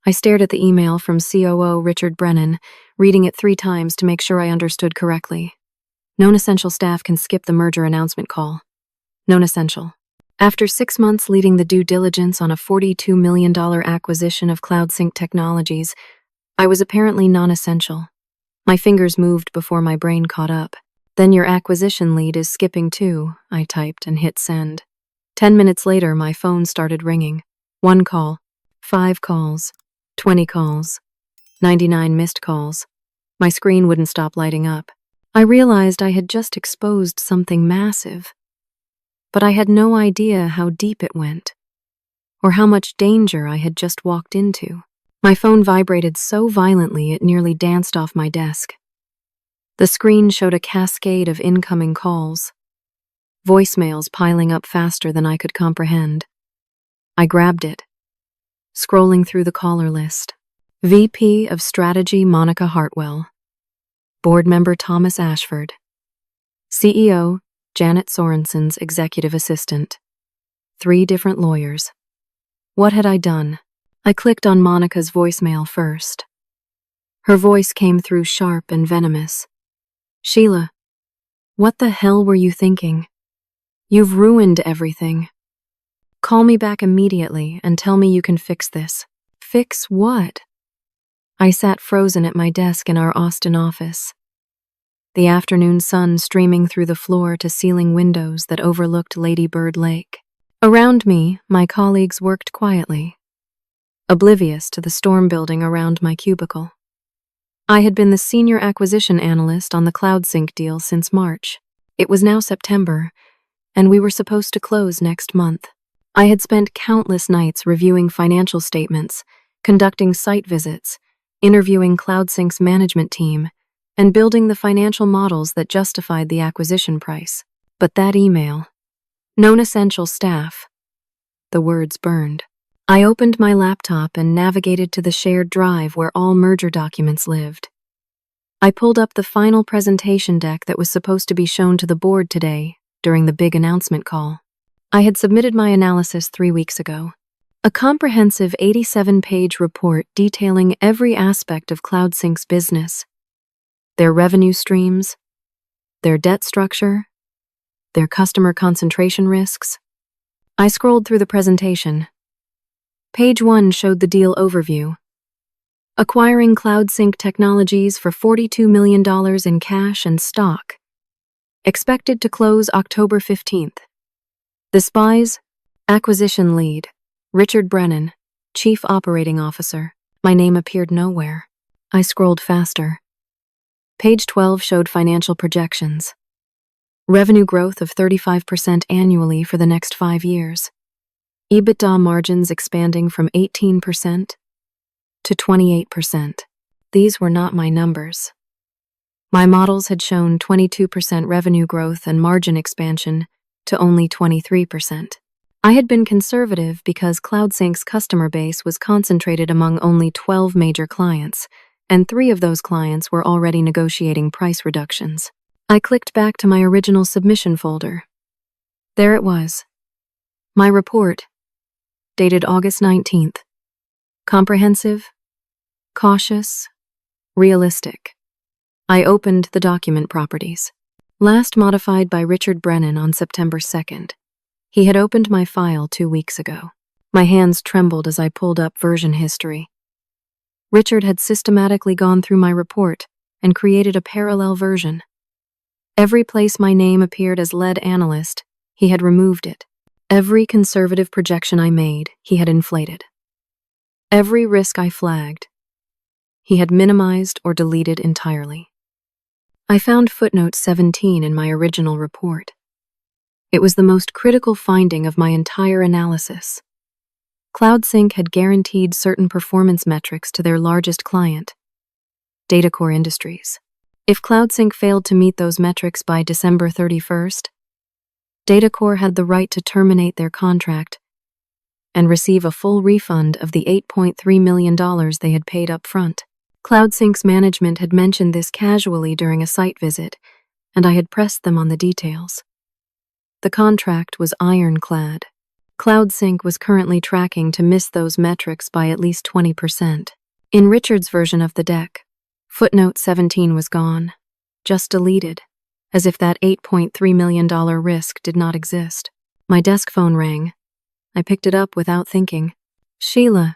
I stared at the email from COO Richard Brennan, reading it 3 times to make sure I understood correctly. Known essential staff can skip the merger announcement call. Known essential. After 6 months leading the due diligence on a $42 million acquisition of CloudSync Technologies, I was apparently non-essential. My fingers moved before my brain caught up. Then your acquisition lead is skipping too, I typed and hit send. 10 minutes later, my phone started ringing. 1 call, 5 calls, 20 calls, 99 missed calls. My screen wouldn't stop lighting up. I realized I had just exposed something massive. But I had no idea how deep it went, or how much danger I had just walked into. My phone vibrated so violently it nearly danced off my desk. The screen showed a cascade of incoming calls, voicemails piling up faster than I could comprehend. I grabbed it, scrolling through the caller list. VP of Strategy Monica Hartwell, Board Member Thomas Ashford, CEO Janet Sorensen's executive assistant, 3 different lawyers. What had I done? I clicked on Monica's voicemail first. Her voice came through sharp and venomous. Sheila, what the hell were you thinking? You've ruined everything. Call me back immediately and tell me you can fix this. Fix what? I sat frozen at my desk in our Austin office. The afternoon sun streaming through the floor-to-ceiling windows that overlooked Lady Bird Lake. Around me, my colleagues worked quietly, oblivious to the storm building around my cubicle. I had been the senior acquisition analyst on the CloudSync deal since March. It was now September, and we were supposed to close next month. I had spent countless nights reviewing financial statements, conducting site visits, interviewing CloudSync's management team, and building the financial models that justified the acquisition price. But that email, known essential staff, the words burned. I opened my laptop and navigated to the shared drive where all merger documents lived. I pulled up the final presentation deck that was supposed to be shown to the board today during the big announcement call. I had submitted my analysis 3 weeks ago. A comprehensive 87-page report detailing every aspect of CloudSync's business, their revenue streams, their debt structure, their customer concentration risks. I scrolled through the presentation. Page 1 showed the deal overview. Acquiring CloudSync Technologies for $42 million in cash and stock. Expected to close October 15th. The SPIES, acquisition lead, Richard Brennan, Chief Operating Officer. My name appeared nowhere. I scrolled faster. Page 12 showed financial projections. Revenue growth of 35% annually for the next 5 years. EBITDA margins expanding from 18% to 28%. These were not my numbers. My models had shown 22% revenue growth and margin expansion to only 23%. I had been conservative because CloudSync's customer base was concentrated among only 12 major clients, and 3 of those clients were already negotiating price reductions. I clicked back to my original submission folder. There it was. My report, dated August 19th. Comprehensive, cautious, realistic. I opened the document properties. Last modified by Richard Brennan on September 2nd. He had opened my file 2 weeks ago. My hands trembled as I pulled up version history. Richard had systematically gone through my report and created a parallel version. Every place my name appeared as lead analyst, he had removed it. Every conservative projection I made, he had inflated. Every risk I flagged, he had minimized or deleted entirely. I found footnote 17 in my original report. It was the most critical finding of my entire analysis. CloudSync had guaranteed certain performance metrics to their largest client, Datacore Industries. If CloudSync failed to meet those metrics by December 31st, Datacore had the right to terminate their contract and receive a full refund of the $8.3 million they had paid up front. CloudSync's management had mentioned this casually during a site visit, and I had pressed them on the details. The contract was ironclad. CloudSync was currently tracking to miss those metrics by at least 20%. In Richard's version of the deck, footnote 17 was gone, just deleted, as if that $8.3 million risk did not exist. My desk phone rang. I picked it up without thinking. Sheila.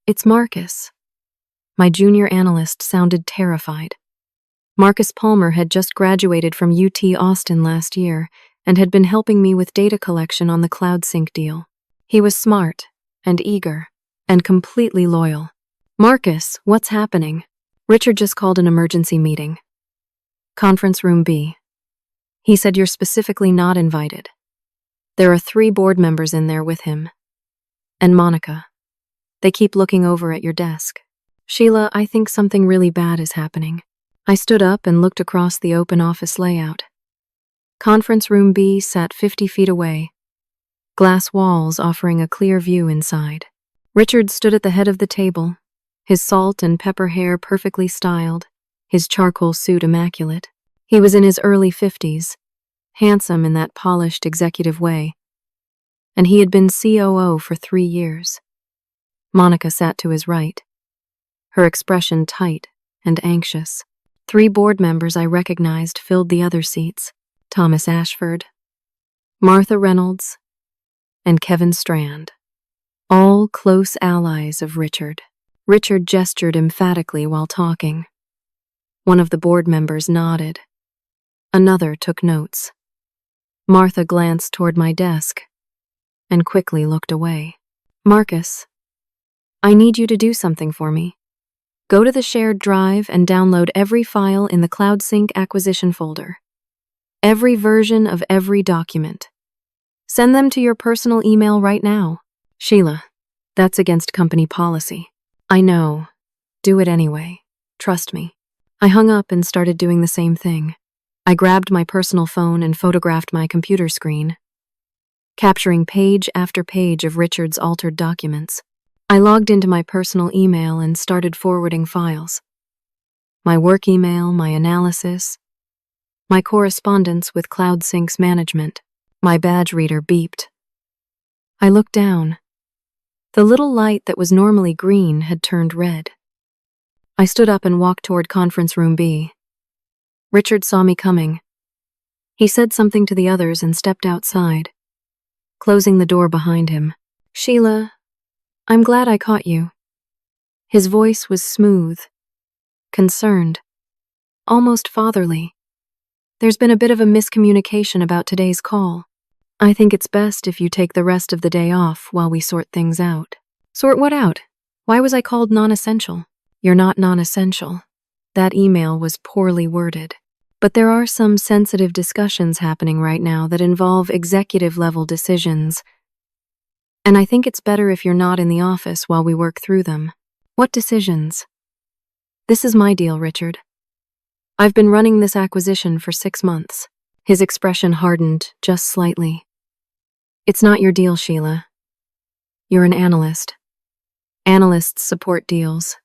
It's Marcus. My junior analyst sounded terrified. Marcus Palmer had just graduated from UT Austin last year and had been helping me with data collection on the CloudSync deal. He was smart and eager and completely loyal. Marcus, what's happening? Richard just called an emergency meeting. Conference room B. He said you're specifically not invited. There are 3 board members in there with him. And Monica. They keep looking over at your desk. Sheila, I think something really bad is happening. I stood up and looked across the open office layout. Conference room B sat 50 feet away, glass walls offering a clear view inside. Richard stood at the head of the table, his salt and pepper hair perfectly styled, his charcoal suit immaculate. He was in his early 50s, handsome in that polished executive way, and he had been COO for 3 years. Monica sat to his right, her expression tight and anxious. 3 board members I recognized filled the other seats: Thomas Ashford, Martha Reynolds, and Kevin Strand, all close allies of Richard. Richard gestured emphatically while talking. One of the board members nodded. Another took notes. Martha glanced toward my desk and quickly looked away. Marcus, I need you to do something for me. Go to the shared drive and download every file in the CloudSync acquisition folder. Every version of every document. Send them to your personal email right now. Sheila, that's against company policy. I know. Do it anyway. Trust me. I hung up and started doing the same thing. I grabbed my personal phone and photographed my computer screen, capturing page after page of Richard's altered documents. I logged into my personal email and started forwarding files. My work email, my analysis, my correspondence with CloudSync's management. My badge reader beeped. I looked down. The little light that was normally green had turned red. I stood up and walked toward conference room B. Richard saw me coming. He said something to the others and stepped outside, closing the door behind him. Sheila, I'm glad I caught you. His voice was smooth, concerned, almost fatherly. There's been a bit of a miscommunication about today's call. I think it's best if you take the rest of the day off while we sort things out. Sort what out? Why was I called non-essential? You're not non-essential. That email was poorly worded. But there are some sensitive discussions happening right now that involve executive-level decisions, and I think it's better if you're not in the office while we work through them. What decisions? This is my deal, Richard. I've been running this acquisition for 6 months. His expression hardened just slightly. It's not your deal, Sheila. You're an analyst. Analysts support deals.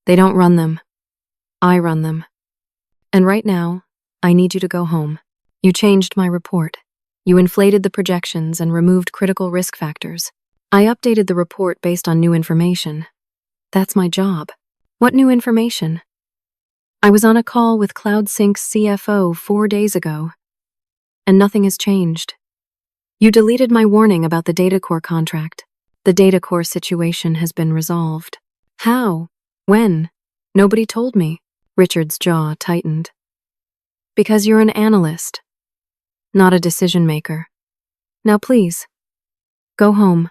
They don't run them. I run them. And right now, I need you to go home. You changed my report. You inflated the projections and removed critical risk factors. I updated the report based on new information. That's my job. What new information? I was on a call with CloudSync's CFO 4 days ago, and nothing has changed. You deleted my warning about the DataCore contract. The DataCore situation has been resolved. How? When? Nobody told me. Richard's jaw tightened. Because you're an analyst, not a decision maker. Now please, go home.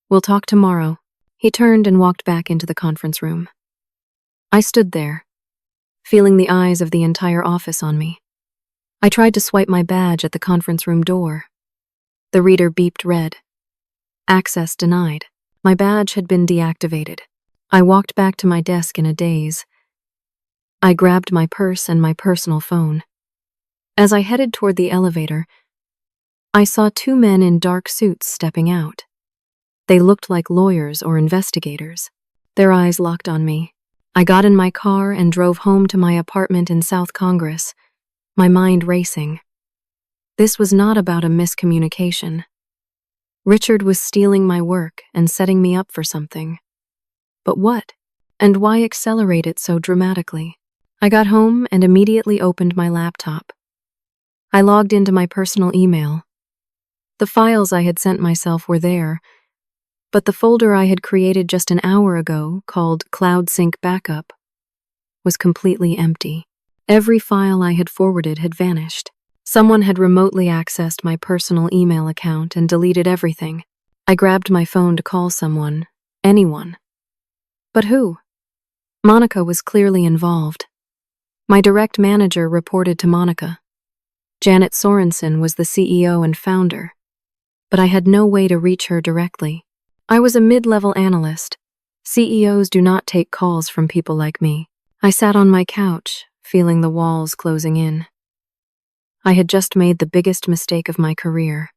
We'll talk tomorrow. He turned and walked back into the conference room. I stood there, feeling the eyes of the entire office on me. I tried to swipe my badge at the conference room door. The reader beeped red. Access denied. My badge had been deactivated. I walked back to my desk in a daze. I grabbed my purse and my personal phone. As I headed toward the elevator, I saw 2 men in dark suits stepping out. They looked like lawyers or investigators. Their eyes locked on me. I got in my car and drove home to my apartment in South Congress, my mind racing. This was not about a miscommunication. Richard was stealing my work and setting me up for something. But what? And why accelerate it so dramatically? I got home and immediately opened my laptop. I logged into my personal email. The files I had sent myself were there, but the folder I had created just an hour ago, called Cloud Sync Backup, was completely empty. Every file I had forwarded had vanished. Someone had remotely accessed my personal email account and deleted everything. I grabbed my phone to call someone, anyone. But who? Monica was clearly involved. My direct manager reported to Monica. Janet Sorensen was the CEO and founder, but I had no way to reach her directly. I was a mid-level analyst. CEOs do not take calls from people like me. I sat on my couch, feeling the walls closing in. I had just made the biggest mistake of my career,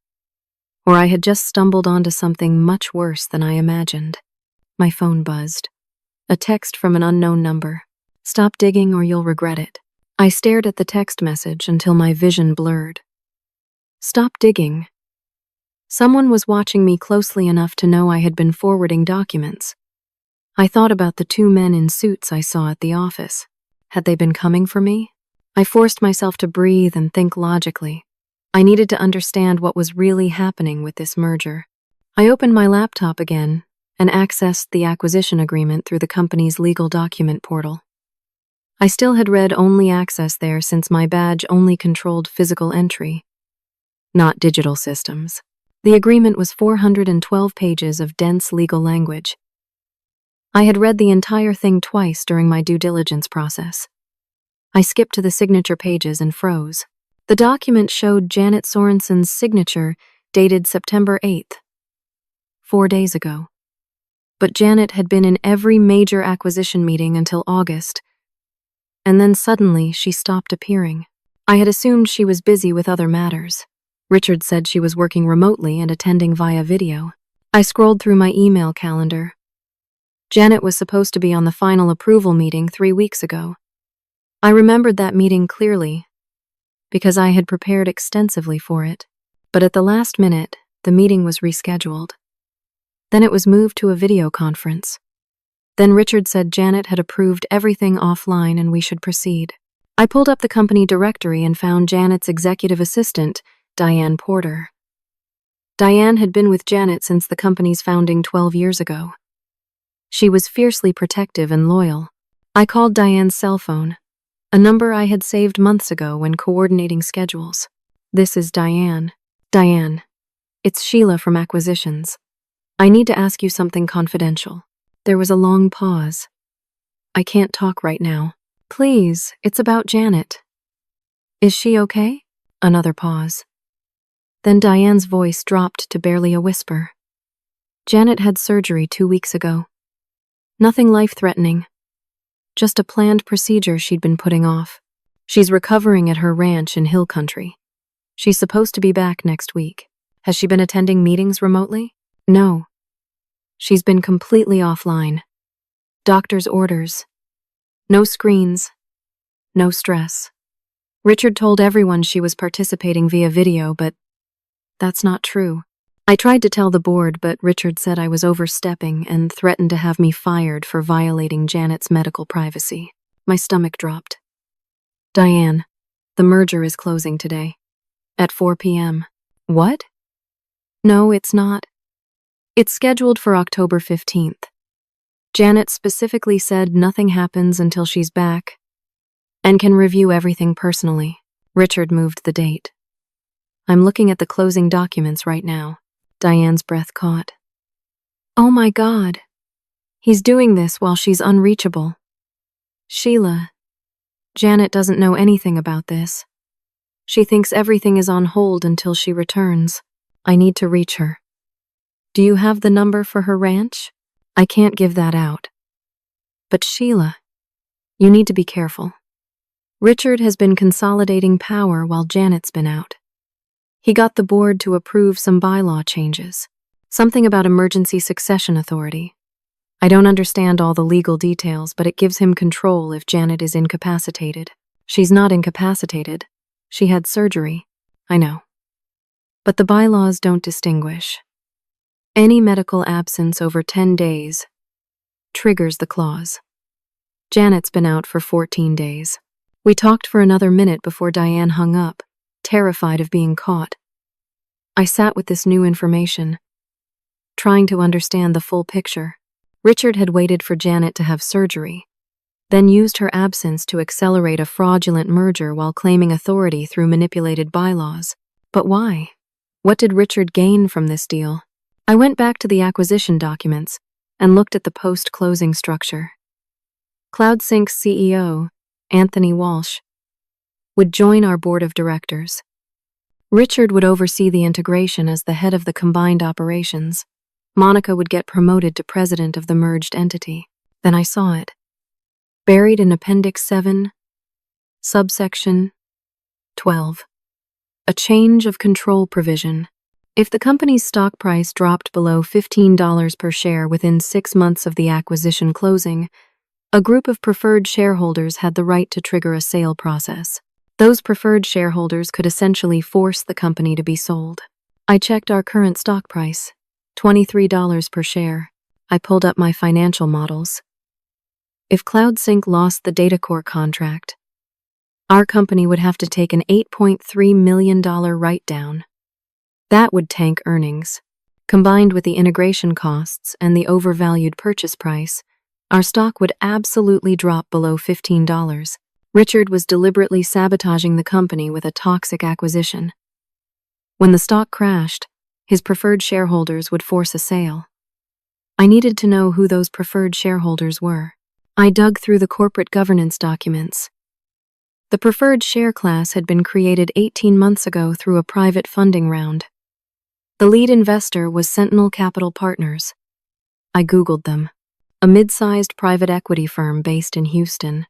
or I had just stumbled onto something much worse than I imagined. My phone buzzed. A text from an unknown number. Stop digging or you'll regret it. I stared at the text message until my vision blurred. Stop digging. Someone was watching me closely enough to know I had been forwarding documents. I thought about the two men in suits I saw at the office. Had they been coming for me? I forced myself to breathe and think logically. I needed to understand what was really happening with this merger. I opened my laptop again and accessed the acquisition agreement through the company's legal document portal. I still had read-only access there since my badge only controlled physical entry, not digital systems. The agreement was 412 pages of dense legal language. I had read the entire thing twice during my due diligence process. I skipped to the signature pages and froze. The document showed Janet Sorensen's signature dated September 8th, 4 days ago. But Janet had been in every major acquisition meeting until August, and then suddenly she stopped appearing. I had assumed she was busy with other matters. Richard said she was working remotely and attending via video. I scrolled through my email calendar. Janet was supposed to be on the final approval meeting 3 weeks ago. I remembered that meeting clearly, because I had prepared extensively for it. But at the last minute, the meeting was rescheduled. Then it was moved to a video conference. Then Richard said Janet had approved everything offline and we should proceed. I pulled up the company directory and found Janet's executive assistant, Diane Porter. Diane had been with Janet since the company's founding 12 years ago. She was fiercely protective and loyal. I called Diane's cell phone, a number I had saved months ago when coordinating schedules. This is Diane. Diane, it's Sheila from Acquisitions. I need to ask you something confidential. There was a long pause. I can't talk right now. Please, it's about Janet. Is she okay? Another pause. Then Diane's voice dropped to barely a whisper. Janet had surgery 2 weeks ago. Nothing life-threatening. Just a planned procedure she'd been putting off. She's recovering at her ranch in Hill Country. She's supposed to be back next week. Has she been attending meetings remotely? No. She's been completely offline. Doctor's orders. No screens. No stress. Richard told everyone she was participating via video, but that's not true. I tried to tell the board, but Richard said I was overstepping and threatened to have me fired for violating Janet's medical privacy. My stomach dropped. Diane, the merger is closing today. At 4 p.m. What? No, it's not. It's scheduled for October 15th. Janet specifically said nothing happens until she's back and can review everything personally. Richard moved the date. I'm looking at the closing documents right now. Diane's breath caught. Oh my God. He's doing this while she's unreachable. Sheila, Janet doesn't know anything about this. She thinks everything is on hold until she returns. I need to reach her. Do you have the number for her ranch? I can't give that out. But Sheila, you need to be careful. Richard has been consolidating power while Janet's been out. He got the board to approve some bylaw changes. Something about emergency succession authority. I don't understand all the legal details, but it gives him control if Janet is incapacitated. She's not incapacitated. She had surgery. I know. But the bylaws don't distinguish. Any medical absence over 10 days triggers the clause. Janet's been out for 14 days. We talked for another minute before Diane hung up, terrified of being caught. I sat with this new information, trying to understand the full picture. Richard had waited for Janet to have surgery, then used her absence to accelerate a fraudulent merger while claiming authority through manipulated bylaws. But why? What did Richard gain from this deal? I went back to the acquisition documents and looked at the post-closing structure. CloudSync's CEO, Anthony Walsh, would join our board of directors. Richard would oversee the integration as the head of the combined operations. Monica would get promoted to president of the merged entity. Then I saw it. Buried in Appendix 7, subsection 12. A change of control provision. If the company's stock price dropped below $15 per share within 6 months of the acquisition closing, a group of preferred shareholders had the right to trigger a sale process. Those preferred shareholders could essentially force the company to be sold. I checked our current stock price, $23 per share. I pulled up my financial models. If CloudSync lost the DataCore contract, our company would have to take an $8.3 million write-down. That would tank earnings. Combined with the integration costs and the overvalued purchase price, our stock would absolutely drop below $15. Richard was deliberately sabotaging the company with a toxic acquisition. When the stock crashed, his preferred shareholders would force a sale. I needed to know who those preferred shareholders were. I dug through the corporate governance documents. The preferred share class had been created 18 months ago through a private funding round. The lead investor was Sentinel Capital Partners. I Googled them. A mid-sized private equity firm based in Houston.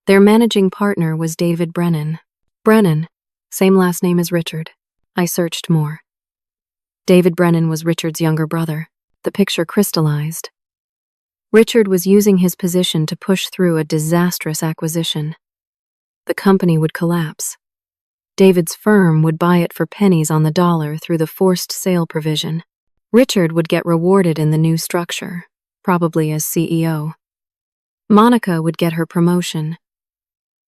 Their managing partner was David Brennan. Brennan, same last name as Richard. I searched more. David Brennan was Richard's younger brother. The picture crystallized. Richard was using his position to push through a disastrous acquisition. The company would collapse. David's firm would buy it for pennies on the dollar through the forced sale provision. Richard would get rewarded in the new structure, probably as CEO. Monica would get her promotion.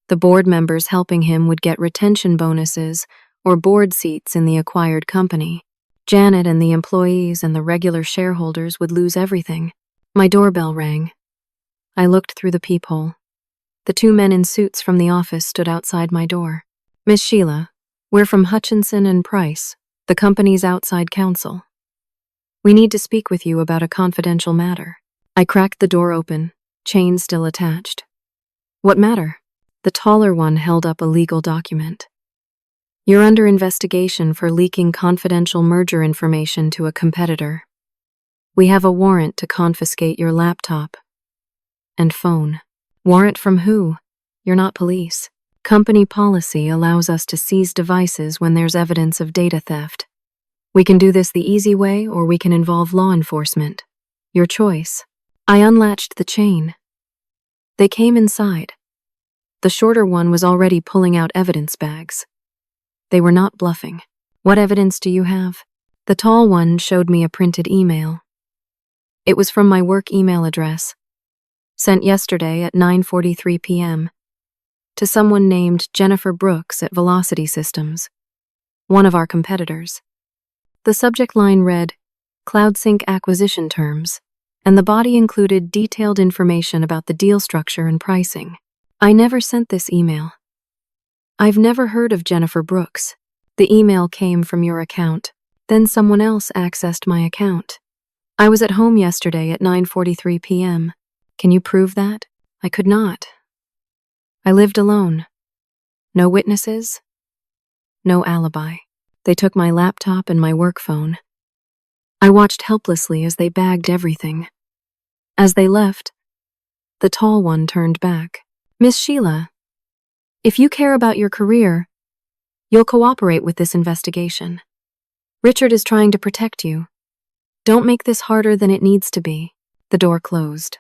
The board members helping him would get retention bonuses or board seats in the acquired company. Janet and the employees and the regular shareholders would lose everything. My doorbell rang. I looked through the peephole. The 2 men in suits from the office stood outside my door. Miss Sheila, we're from Hutchinson and Price, the company's outside counsel. We need to speak with you about a confidential matter. I cracked the door open, chain still attached. What matter? The taller one held up a legal document. You're under investigation for leaking confidential merger information to a competitor. We have a warrant to confiscate your laptop and phone. Warrant from who? You're not police. Company policy allows us to seize devices when there's evidence of data theft. We can do this the easy way, or we can involve law enforcement. Your choice. I unlatched the chain. They came inside. The shorter one was already pulling out evidence bags. They were not bluffing. What evidence do you have? The tall one showed me a printed email. It was from my work email address, sent yesterday at 9:43 p.m. to someone named Jennifer Brooks at Velocity Systems, one of our competitors. The subject line read, CloudSync acquisition terms, and the body included detailed information about the deal structure and pricing. I never sent this email. I've never heard of Jennifer Brooks. The email came from your account. Then someone else accessed my account. I was at home yesterday at 9:43 p.m. Can you prove that? I could not. I lived alone. No witnesses. No alibi. They took my laptop and my work phone. I watched helplessly as they bagged everything. As they left, the tall one turned back. Miss Sheila, if you care about your career, you'll cooperate with this investigation. Richard is trying to protect you. Don't make this harder than it needs to be. The door closed.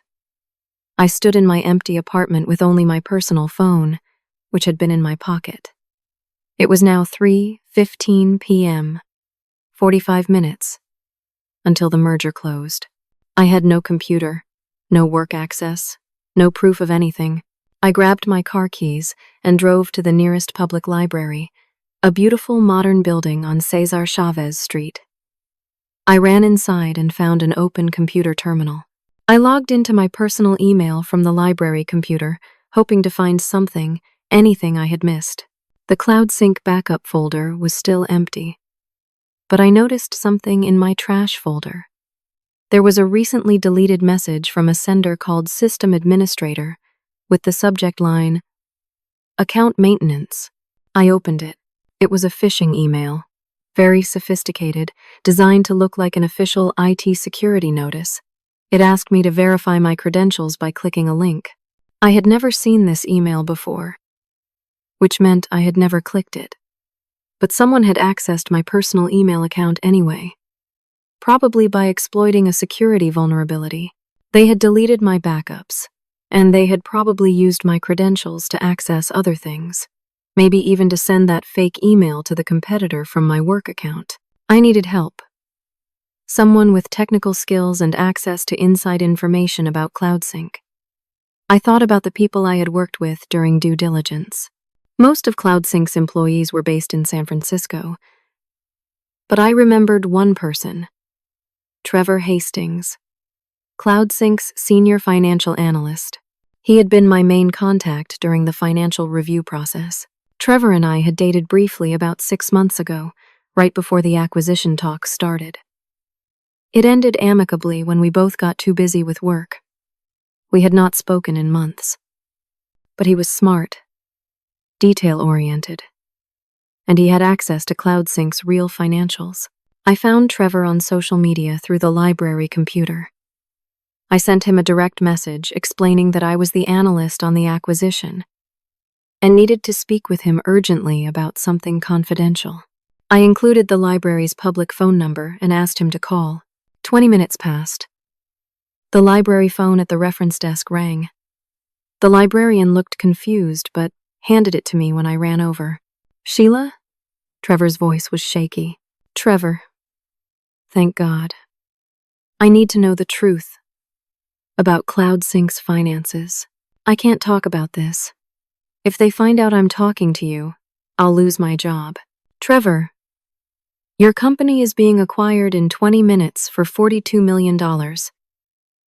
I stood in my empty apartment with only my personal phone, which had been in my pocket. It was now 3:15 p.m. 45 minutes. until the merger closed. I had no computer, no work access, no proof of anything. I grabbed my car keys and drove to the nearest public library, a beautiful modern building on Cesar Chavez Street. I ran inside and found an open computer terminal. I logged into my personal email from the library computer, hoping to find something, anything I had missed. The CloudSync backup folder was still empty. But I noticed something in my trash folder. There was a recently deleted message from a sender called System Administrator, with the subject line, Account Maintenance. I opened it. It was a phishing email, very sophisticated, designed to look like an official IT security notice. It asked me to verify my credentials by clicking a link. I had never seen this email before, which meant I had never clicked it. But someone had accessed my personal email account anyway, probably by exploiting a security vulnerability. They had deleted my backups, and they had probably used my credentials to access other things, maybe even to send that fake email to the competitor from my work account. I needed help. Someone with technical skills and access to inside information about CloudSync. I thought about the people I had worked with during due diligence. Most of CloudSync's employees were based in San Francisco, but I remembered one person, Trevor Hastings, CloudSync's senior financial analyst. He had been my main contact during the financial review process. Trevor and I had dated briefly about 6 months ago, right before the acquisition talks started. It ended amicably when we both got too busy with work. We had not spoken in months. But he was smart, detail-oriented, and he had access to CloudSync's real financials. I found Trevor on social media through the library computer. I sent him a direct message explaining that I was the analyst on the acquisition and needed to speak with him urgently about something confidential. I included the library's public phone number and asked him to call. 20 minutes passed. The library phone at the reference desk rang. The librarian looked confused, but handed it to me when I ran over. Sheila? Trevor's voice was shaky. Trevor. Thank God. I need to know the truth about CloudSync's finances. I can't talk about this. If they find out I'm talking to you, I'll lose my job. Trevor, your company is being acquired in 20 minutes for $42 million.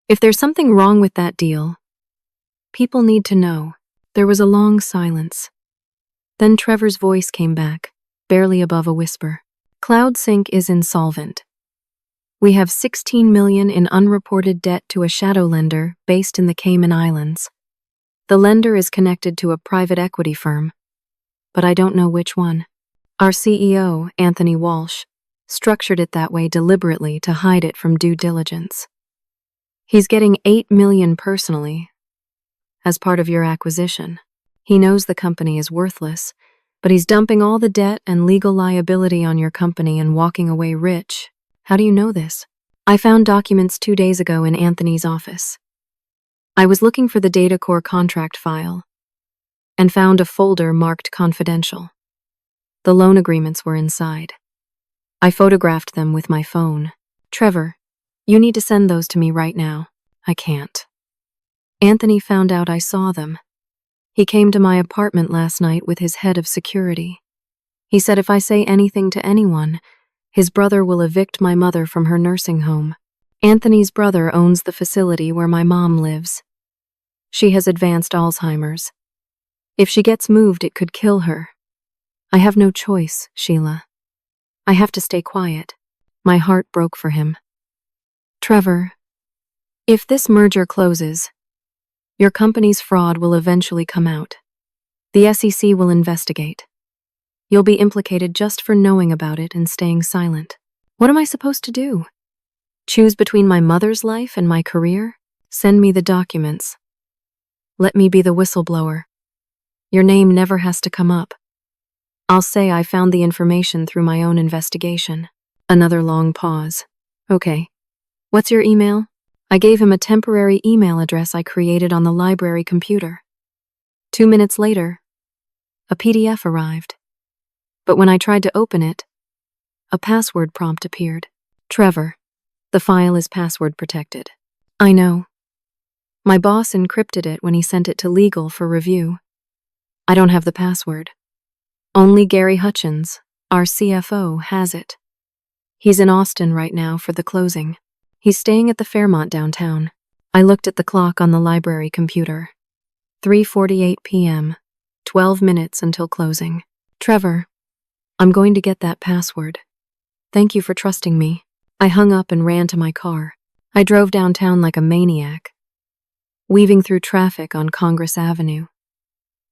If there's something wrong with that deal, people need to know. There was a long silence. Then Trevor's voice came back, barely above a whisper. CloudSync is insolvent. We have $16 million in unreported debt to a shadow lender based in the Cayman Islands. The lender is connected to a private equity firm, but I don't know which one. Our CEO, Anthony Walsh, structured it that way deliberately to hide it from due diligence. He's getting $8 million personally as part of your acquisition. He knows the company is worthless, but he's dumping all the debt and legal liability on your company and walking away rich. How do you know this? I found documents 2 days ago in Anthony's office. I was looking for the data core contract file and found a folder marked confidential. The loan agreements were inside. I photographed them with my phone. Trevor, you need to send those to me right now. I can't. Anthony found out I saw them. He came to my apartment last night with his head of security. He said if I say anything to anyone, his brother will evict my mother from her nursing home. Anthony's brother owns the facility where my mom lives. She has advanced Alzheimer's. If she gets moved, it could kill her. I have no choice, Sheila. I have to stay quiet. My heart broke for him. Trevor, if this merger closes, your company's fraud will eventually come out. The SEC will investigate. You'll be implicated just for knowing about it and staying silent. What am I supposed to do? Choose between my mother's life and my career? Send me the documents. Let me be the whistleblower. Your name never has to come up. I'll say I found the information through my own investigation. Another long pause. Okay. What's your email? I gave him a temporary email address I created on the library computer. 2 minutes later, a PDF arrived. But when I tried to open it, a password prompt appeared. Trevor, The file is password protected. I know. My boss encrypted it when he sent it to legal for review. I don't have the password. Only Gary Hutchins, our CFO, has it. He's in Austin right now for the closing. He's staying at the Fairmont downtown. I looked at the clock on the library computer. 3:48 p.m., 12 minutes until closing. Trevor, I'm going to get that password. Thank you for trusting me. I hung up and ran to my car. I drove downtown like a maniac, weaving through traffic on Congress Avenue.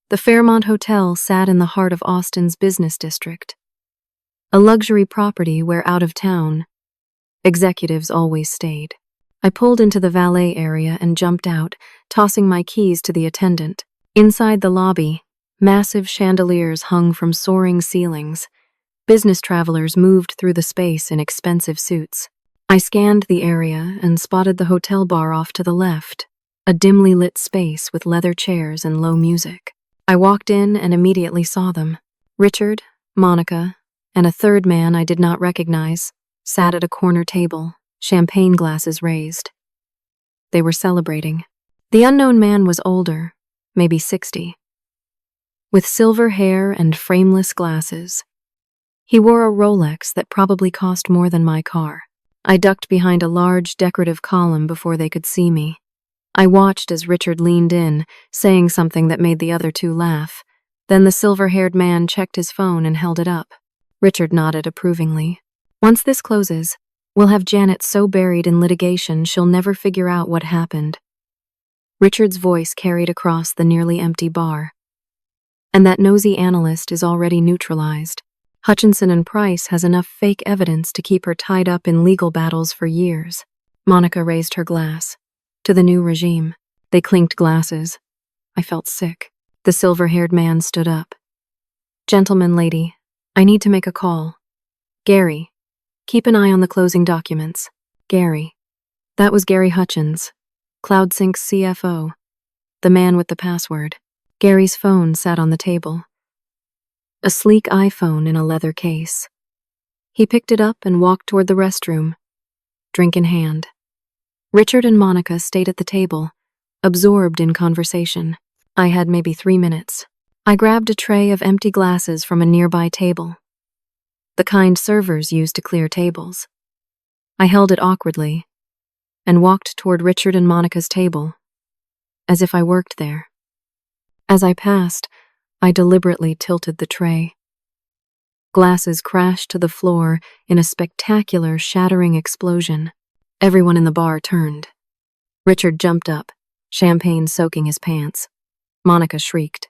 The Fairmont Hotel sat in the heart of Austin's business district, a luxury property where out-of-town executives always stayed. I pulled into the valet area and jumped out, tossing my keys to the attendant. Inside the lobby, massive chandeliers hung from soaring ceilings. Business travelers moved through the space in expensive suits. I scanned the area and spotted the hotel bar off to the left, a dimly lit space with leather chairs and low music. I walked in and immediately saw them. Richard, Monica, and a third man I did not recognize sat at a corner table, champagne glasses raised. They were celebrating. The unknown man was older, maybe 60, with silver hair and frameless glasses. He wore a Rolex that probably cost more than my car. I ducked behind a large decorative column before they could see me. I watched as Richard leaned in, saying something that made the other two laugh. Then the silver-haired man checked his phone and held it up. Richard nodded approvingly. Once this closes, we'll have Janet so buried in litigation she'll never figure out what happened. Richard's voice carried across the nearly empty bar. And that nosy analyst is already neutralized. Hutchinson and Price has enough fake evidence to keep her tied up in legal battles for years. Monica raised her glass. To the new regime. They clinked glasses. I felt sick. The silver-haired man stood up. Gentlemen, lady, I need to make a call. Gary, keep an eye on the closing documents. Gary. That was Gary Hutchins, CloudSync's CFO, the man with the password. Gary's phone sat on the table. A sleek iPhone in a leather case. He picked it up and walked toward the restroom, drink in hand. Richard and Monica stayed at the table, absorbed in conversation. I had maybe 3 minutes. I grabbed a tray of empty glasses from a nearby table, the kind servers use to clear tables. I held it awkwardly and walked toward Richard and Monica's table, as if I worked there. As I passed, I deliberately tilted the tray. Glasses crashed to the floor in a spectacular, shattering explosion. Everyone in the bar turned. Richard jumped up, champagne soaking his pants. Monica shrieked.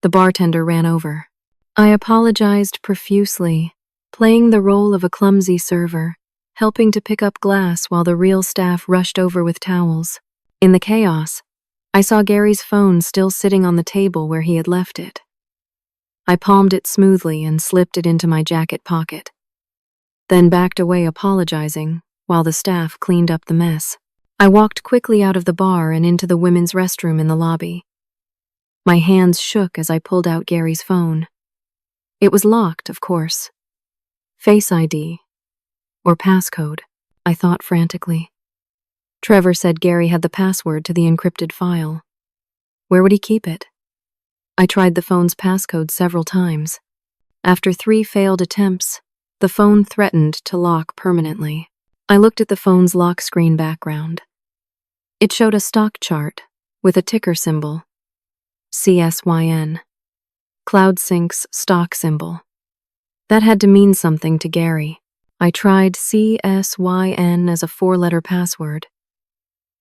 The bartender ran over. I apologized profusely, playing the role of a clumsy server, helping to pick up glass while the real staff rushed over with towels. In the chaos, I saw Gary's phone still sitting on the table where he had left it. I palmed it smoothly and slipped it into my jacket pocket, then backed away apologizing while the staff cleaned up the mess. I walked quickly out of the bar and into the women's restroom in the lobby. My hands shook as I pulled out Gary's phone. It was locked, of course. Face ID, or passcode, I thought frantically. Trevor said Gary had the password to the encrypted file. Where would he keep it? I tried the phone's passcode several times. After 3 failed attempts, the phone threatened to lock permanently. I looked at the phone's lock screen background. It showed a stock chart with a ticker symbol, CSYN, CloudSync's stock symbol. That had to mean something to Gary. I tried CSYN as a 4-letter password.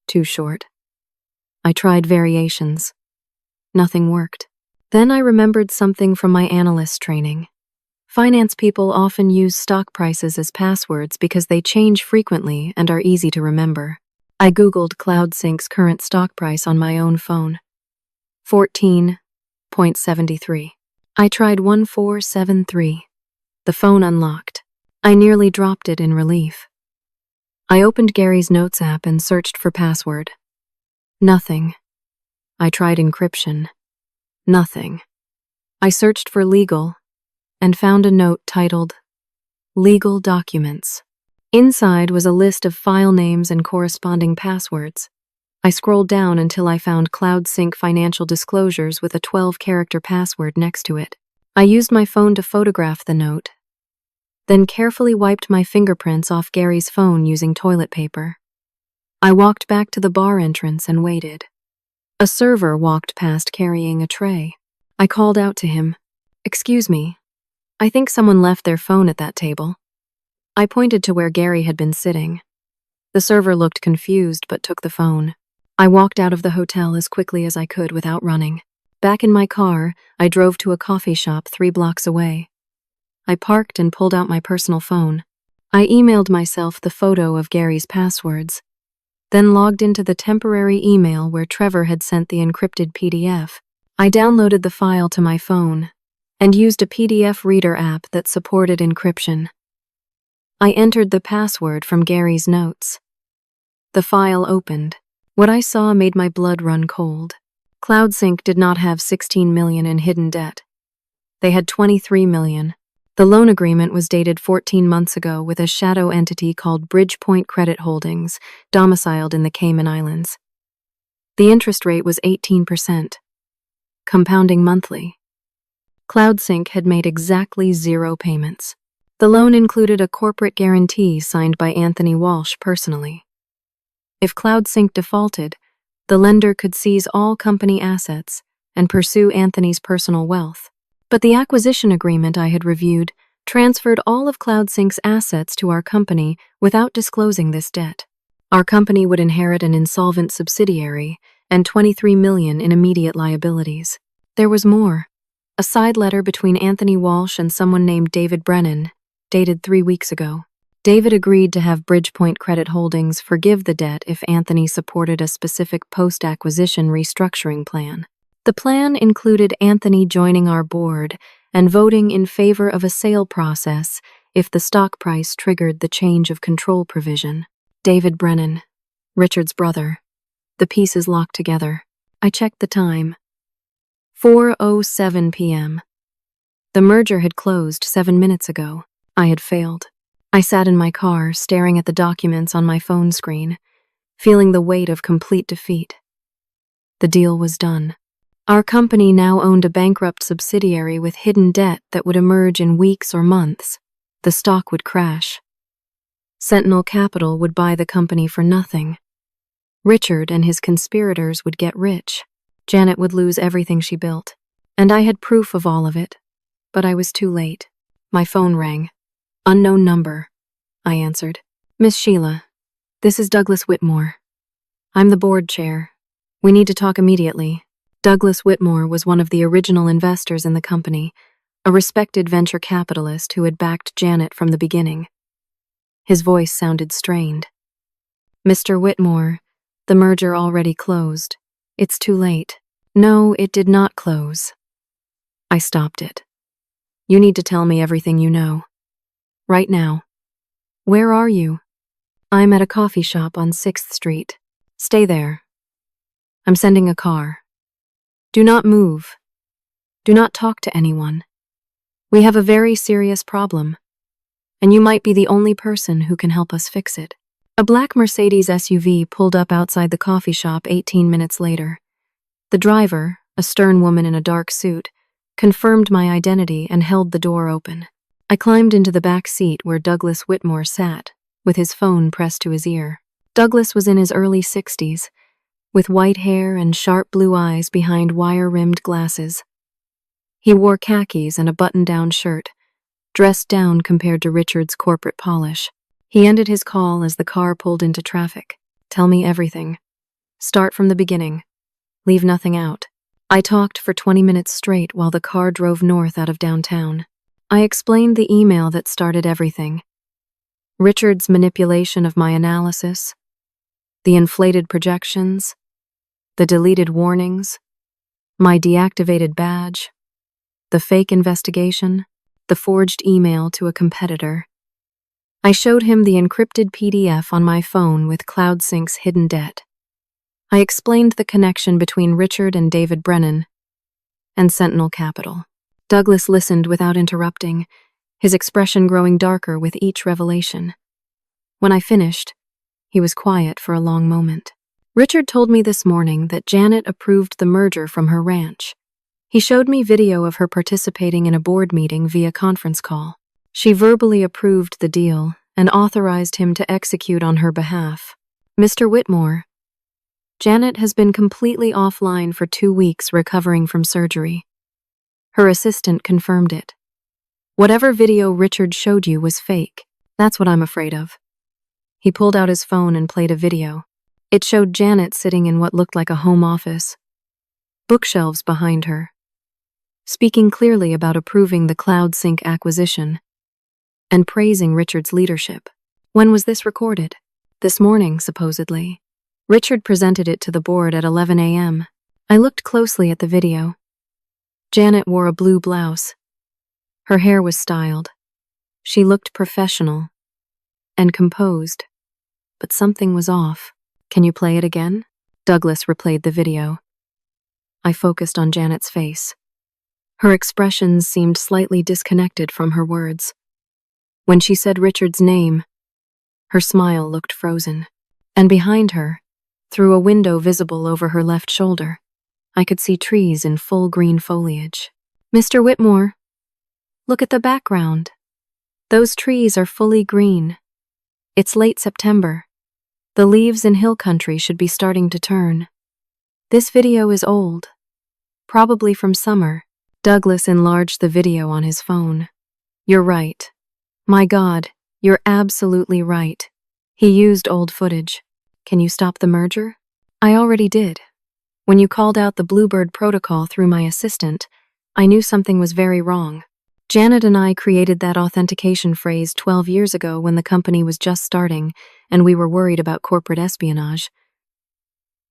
Too short. I tried variations. Nothing worked. Then I remembered something from my analyst training. Finance people often use stock prices as passwords because they change frequently and are easy to remember. I Googled CloudSync's current stock price on my own phone. 14.73. I tried 1473. The phone unlocked. I nearly dropped it in relief. I opened Gary's Notes app and searched for password. Nothing. I tried encryption. Nothing. I searched for legal and found a note titled Legal Documents. Inside was a list of file names and corresponding passwords. I scrolled down until I found CloudSync Financial Disclosures with a 12-character password next to it. I used my phone to photograph the note, then carefully wiped my fingerprints off Gary's phone using toilet paper. I walked back to the bar entrance and waited. A server walked past carrying a tray. I called out to him, "Excuse me, I think someone left their phone at that table." I pointed to where Gary had been sitting. The server looked confused but took the phone. I walked out of the hotel as quickly as I could without running. Back in my car, I drove to a coffee shop 3 blocks away. I parked and pulled out my personal phone. I emailed myself the photo of Gary's passwords, then logged into the temporary email where Trevor had sent the encrypted PDF. I downloaded the file to my phone and used a PDF reader app that supported encryption. I entered the password from Gary's notes. The file opened. What I saw made my blood run cold. CloudSync did not have $16 million in hidden debt. They had $23 million. The loan agreement was dated 14 months ago with a shadow entity called Bridgepoint Credit Holdings, domiciled in the Cayman Islands. The interest rate was 18%, compounding monthly. CloudSync had made exactly 0 payments. The loan included a corporate guarantee signed by Anthony Walsh personally. If CloudSync defaulted, the lender could seize all company assets and pursue Anthony's personal wealth. But the acquisition agreement I had reviewed transferred all of CloudSync's assets to our company without disclosing this debt. Our company would inherit an insolvent subsidiary and $23 million in immediate liabilities. There was more. A side letter between Anthony Walsh and someone named David Brennan, dated 3 weeks ago. David agreed to have Bridgepoint Credit Holdings forgive the debt if Anthony supported a specific post-acquisition restructuring plan. The plan included Anthony joining our board and voting in favor of a sale process if the stock price triggered the change of control provision. David Brennan, Richard's brother. The pieces locked together. I checked the time. 4:07 p.m. The merger had closed 7 minutes ago. I had failed. I sat in my car, staring at the documents on my phone screen, feeling the weight of complete defeat. The deal was done. Our company now owned a bankrupt subsidiary with hidden debt that would emerge in weeks or months. The stock would crash. Sentinel Capital would buy the company for nothing. Richard and his conspirators would get rich. Janet would lose everything she built. And I had proof of all of it. But I was too late. My phone rang. "Unknown number," I answered. "Miss Sheila, this is Douglas Whitmore. I'm the board chair. We need to talk immediately." Douglas Whitmore was one of the original investors in the company, a respected venture capitalist who had backed Janet from the beginning. His voice sounded strained. "Mr. Whitmore, the merger already closed. It's too late." "No, it did not close." I stopped it. "You need to tell me everything you know. Right now." "Where are you?" "I'm at a coffee shop on 6th Street. Stay there." "I'm sending a car." "Do not move. Do not talk to anyone. We have a very serious problem, and you might be the only person who can help us fix it." A black Mercedes SUV pulled up outside the coffee shop 18 minutes later. The driver, a stern woman in a dark suit, confirmed my identity and held the door open. I climbed into the back seat where Douglas Whitmore sat, with his phone pressed to his ear. Douglas was in his early 60s, with white hair and sharp blue eyes behind wire-rimmed glasses. He wore khakis and a button-down shirt, dressed down compared to Richard's corporate polish. He ended his call as the car pulled into traffic. "Tell me everything. Start from the beginning. Leave nothing out." I talked for 20 minutes straight while the car drove north out of downtown. I explained the email that started everything. Richard's manipulation of my analysis, the inflated projections, the deleted warnings, my deactivated badge, the fake investigation, the forged email to a competitor. I showed him the encrypted PDF on my phone with CloudSync's hidden debt. I explained the connection between Richard and David Brennan and Sentinel Capital. Douglas listened without interrupting, his expression growing darker with each revelation. When I finished, he was quiet for a long moment. Richard told me this morning that Janet approved the merger from her ranch. He showed me video of her participating in a board meeting via conference call. She verbally approved the deal and authorized him to execute on her behalf. Mr. Whitmore, Janet has been completely offline for 2 weeks recovering from surgery. Her assistant confirmed it. Whatever video Richard showed you was fake. That's what I'm afraid of. He pulled out his phone and played a video. It showed Janet sitting in what looked like a home office, bookshelves behind her, speaking clearly about approving the CloudSync acquisition and praising Richard's leadership. When was this recorded? This morning, supposedly. Richard presented it to the board at 11 a.m. I looked closely at the video. Janet wore a blue blouse. Her hair was styled. She looked professional and composed, but something was off. Can you play it again? Douglas replayed the video. I focused on Janet's face. Her expressions seemed slightly disconnected from her words. When she said Richard's name, her smile looked frozen. And behind her, through a window visible over her left shoulder, I could see trees in full green foliage. Mr. Whitmore, look at the background. Those trees are fully green. It's late September. The leaves in hill country should be starting to turn. This video is old, probably from summer. Douglas enlarged the video on his phone. You're right. My God, you're absolutely right. He used old footage. Can you stop the merger? I already did. When you called out the Bluebird protocol through my assistant, I knew something was very wrong. Janet and I created that authentication phrase 12 years ago when the company was just starting and we were worried about corporate espionage.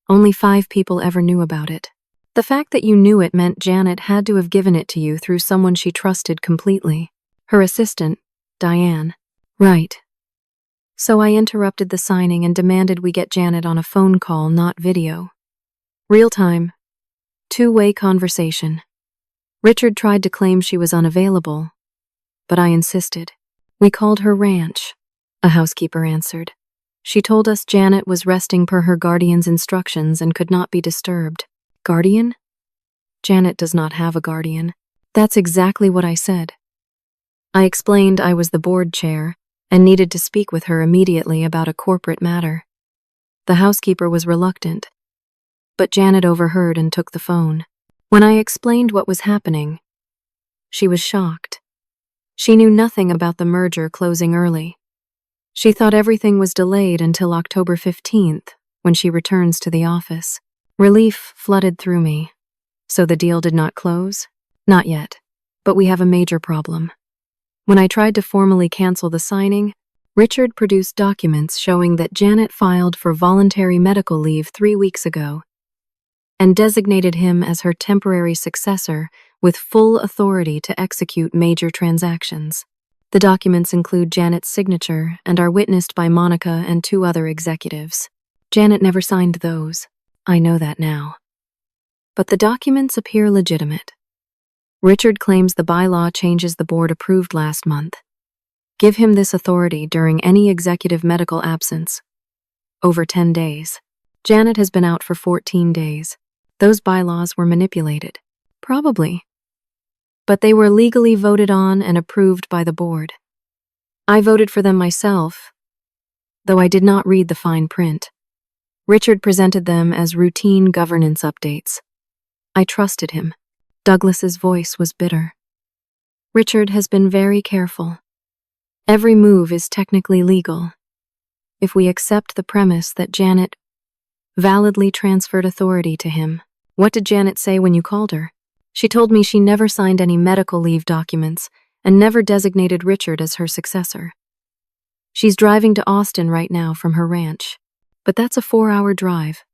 Only 5 people ever knew about it. The fact that you knew it meant Janet had to have given it to you through someone she trusted completely. Her assistant, Diane. Right. So I interrupted the signing and demanded we get Janet on a phone call, not video. Real-time, 2-way conversation. Richard tried to claim she was unavailable, but I insisted. We called her ranch, a housekeeper answered. She told us Janet was resting per her guardian's instructions and could not be disturbed. Guardian? Janet does not have a guardian. That's exactly what I said. I explained I was the board chair and needed to speak with her immediately about a corporate matter. The housekeeper was reluctant, but Janet overheard and took the phone. When I explained what was happening, she was shocked. She knew nothing about the merger closing early. She thought everything was delayed until October 15th, when she returns to the office. Relief flooded through me. So the deal did not close? Not yet, but we have a major problem. When I tried to formally cancel the signing, Richard produced documents showing that Janet filed for voluntary medical leave 3 weeks ago and designated him as her temporary successor with full authority to execute major transactions. The documents include Janet's signature and are witnessed by Monica and 2 other executives. Janet never signed those. I know that now. But the documents appear legitimate. Richard claims the bylaw changes the board approved last month. Give him this authority during any executive medical absence. Over 10 days. Janet has been out for 14 days. Those bylaws were manipulated. Probably. But they were legally voted on and approved by the board. I voted for them myself, though I did not read the fine print. Richard presented them as routine governance updates. I trusted him. Douglas's voice was bitter. Richard has been very careful. Every move is technically legal. If we accept the premise that Janet validly transferred authority to him. What did Janet say when you called her? She told me she never signed any medical leave documents and never designated Richard as her successor. She's driving to Austin right now from her ranch, but that's a 4-hour drive,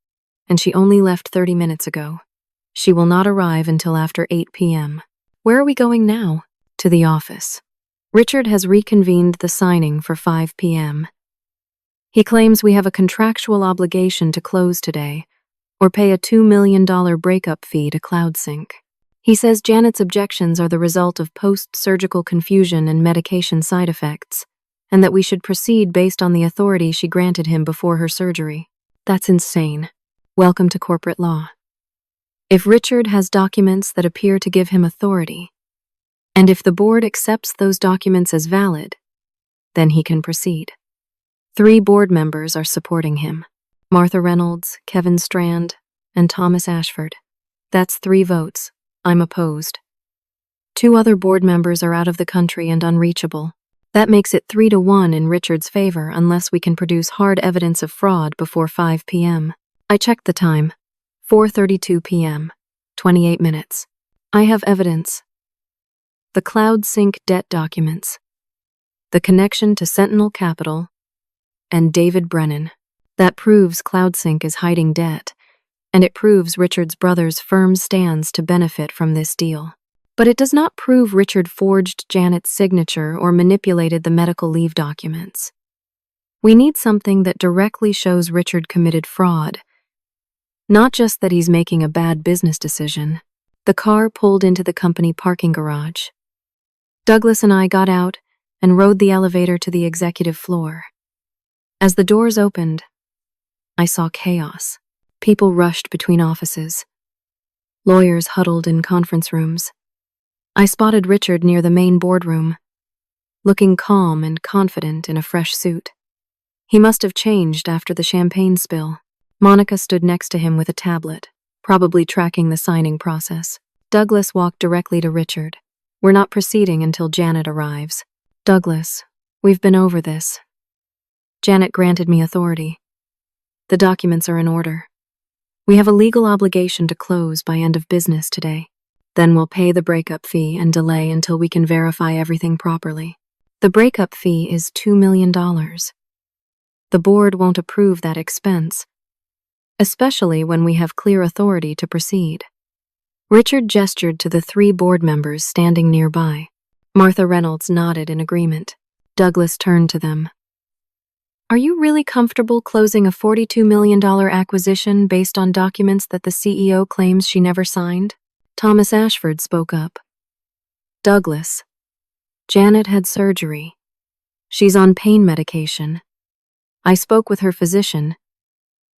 and she only left 30 minutes ago. She will not arrive until after 8 p.m. Where are we going now? To the office. Richard has reconvened the signing for 5 p.m. He claims we have a contractual obligation to close today, or pay a $2 million breakup fee to CloudSync. He says Janet's objections are the result of post-surgical confusion and medication side effects, and that we should proceed based on the authority she granted him before her surgery. That's insane. Welcome to corporate law. If Richard has documents that appear to give him authority, and if the board accepts those documents as valid, then he can proceed. 3 board members are supporting him: Martha Reynolds, Kevin Strand, and Thomas Ashford. That's 3 votes. I'm opposed. 2 other board members are out of the country and unreachable. That makes it 3-1 in Richard's favor unless we can produce hard evidence of fraud before 5 p.m. I checked the time. 4:32 p.m. 28 minutes. I have evidence. The Cloud Sync debt documents, the connection to Sentinel Capital, and David Brennan. That proves Cloud Sync is hiding debt, and it proves Richard's brother's firm stands to benefit from this deal. But it does not prove Richard forged Janet's signature or manipulated the medical leave documents. We need something that directly shows Richard committed fraud, not just that he's making a bad business decision. The car pulled into the company parking garage. Douglas and I got out and rode the elevator to the executive floor. As the doors opened, I saw chaos. People rushed between offices. Lawyers huddled in conference rooms. I spotted Richard near the main boardroom, looking calm and confident in a fresh suit. He must have changed after the champagne spill. Monica stood next to him with a tablet, probably tracking the signing process. Douglas walked directly to Richard. We're not proceeding until Janet arrives. Douglas, we've been over this. Janet granted me authority. The documents are in order. We have a legal obligation to close by end of business today. Then we'll pay the breakup fee and delay until we can verify everything properly. The breakup fee is $2 million. The board won't approve that expense, especially when we have clear authority to proceed. Richard gestured to the 3 board members standing nearby. Martha Reynolds nodded in agreement. Douglas turned to them. Are you really comfortable closing a $42 million acquisition based on documents that the CEO claims she never signed? Thomas Ashford spoke up. Douglas, Janet had surgery. She's on pain medication. I spoke with her physician,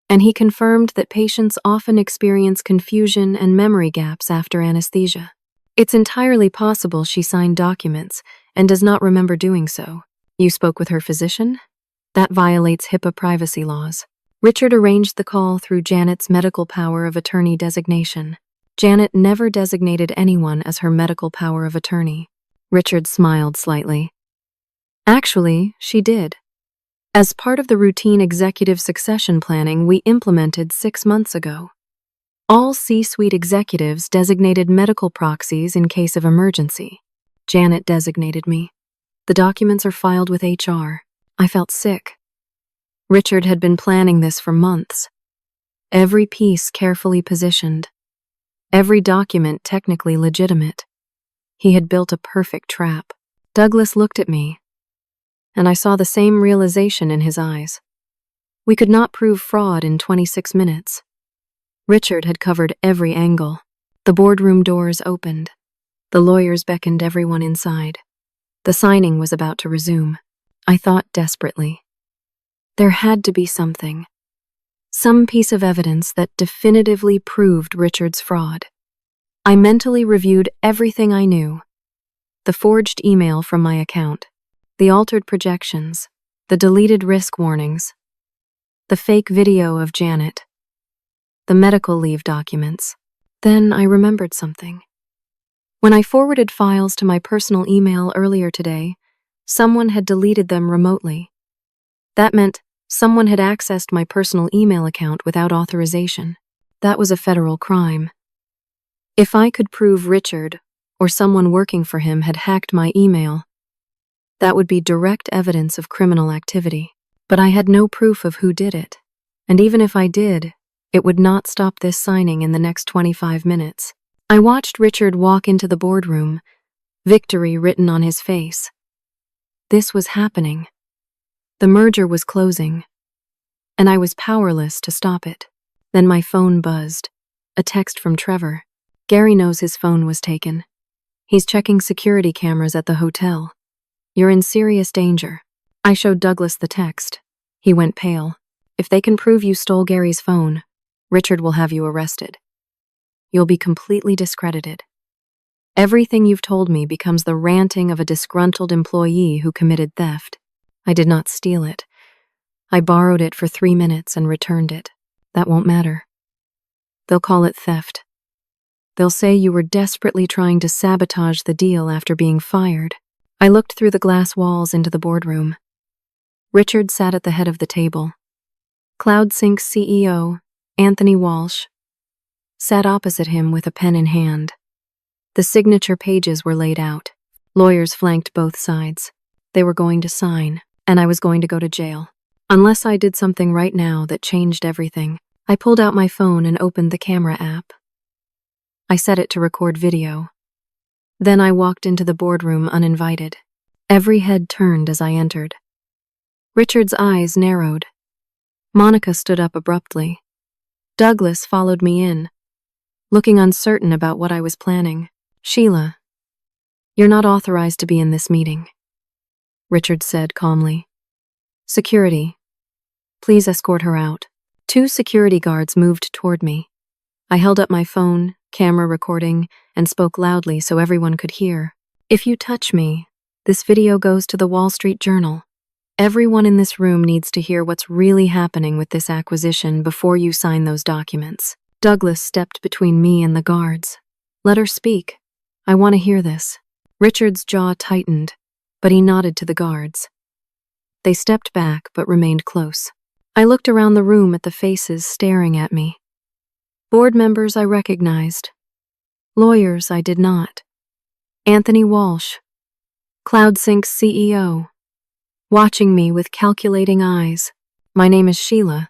and he confirmed that patients often experience confusion and memory gaps after anesthesia. It's entirely possible she signed documents and does not remember doing so. You spoke with her physician? That violates HIPAA privacy laws. Richard arranged the call through Janet's medical power of attorney designation. Janet never designated anyone as her medical power of attorney. Richard smiled slightly. Actually, she did. As part of the routine executive succession planning we implemented 6 months ago. All C-suite executives designated medical proxies in case of emergency. Janet designated me. The documents are filed with HR. I felt sick. Richard had been planning this for months. Every piece carefully positioned. Every document technically legitimate. He had built a perfect trap. Douglas looked at me, and I saw the same realization in his eyes. We could not prove fraud in 26 minutes. Richard had covered every angle. The boardroom doors opened. The lawyers beckoned everyone inside. The signing was about to resume. I thought desperately. There had to be something. Some piece of evidence that definitively proved Richard's fraud. I mentally reviewed everything I knew. The forged email from my account, the altered projections, the deleted risk warnings, the fake video of Janet, the medical leave documents. Then I remembered something. When I forwarded files to my personal email earlier today, someone had deleted them remotely. That meant someone had accessed my personal email account without authorization. That was a federal crime. If I could prove Richard or someone working for him had hacked my email, that would be direct evidence of criminal activity. But I had no proof of who did it. And even if I did, it would not stop this signing in the next 25 minutes. I watched Richard walk into the boardroom, victory written on his face. This was happening. The merger was closing, and I was powerless to stop it. Then my phone buzzed. A text from Trevor. Gary knows his phone was taken. He's checking security cameras at the hotel. You're in serious danger. I showed Douglas the text. He went pale. If they can prove you stole Gary's phone, Richard will have you arrested. You'll be completely discredited. Everything you've told me becomes the ranting of a disgruntled employee who committed theft. I did not steal it. I borrowed it for 3 minutes and returned it. That won't matter. They'll call it theft. They'll say you were desperately trying to sabotage the deal after being fired. I looked through the glass walls into the boardroom. Richard sat at the head of the table. CloudSync's CEO, Anthony Walsh, sat opposite him with a pen in hand. The signature pages were laid out. Lawyers flanked both sides. They were going to sign, and I was going to go to jail. Unless I did something right now that changed everything. I pulled out my phone and opened the camera app. I set it to record video. Then I walked into the boardroom uninvited. Every head turned as I entered. Richard's eyes narrowed. Monica stood up abruptly. Douglas followed me in, looking uncertain about what I was planning. Sheila, you're not authorized to be in this meeting, Richard said calmly. Security, please escort her out. 2 security guards moved toward me. I held up my phone, camera recording, and spoke loudly so everyone could hear. If you touch me, this video goes to the Wall Street Journal. Everyone in this room needs to hear what's really happening with this acquisition before you sign those documents. Douglas stepped between me and the guards. Let her speak. I want to hear this. Richard's jaw tightened, but he nodded to the guards. They stepped back but remained close. I looked around the room at the faces staring at me. Board members I recognized. Lawyers I did not. Anthony Walsh, CloudSync's CEO, watching me with calculating eyes. My name is Sheila,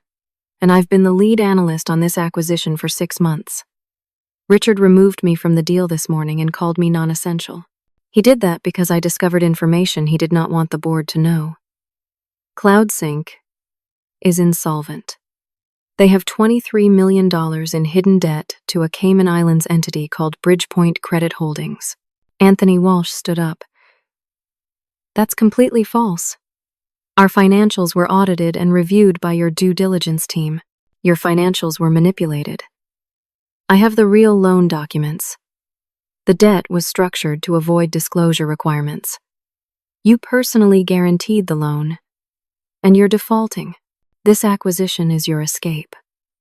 and I've been the lead analyst on this acquisition for 6 months. Richard removed me from the deal this morning and called me non-essential. He did that because I discovered information he did not want the board to know. CloudSync is insolvent. They have $23 million in hidden debt to a Cayman Islands entity called Bridgepoint Credit Holdings. Anthony Walsh stood up. That's completely false. Our financials were audited and reviewed by your due diligence team. Your financials were manipulated. I have the real loan documents. The debt was structured to avoid disclosure requirements. You personally guaranteed the loan, and you're defaulting. This acquisition is your escape.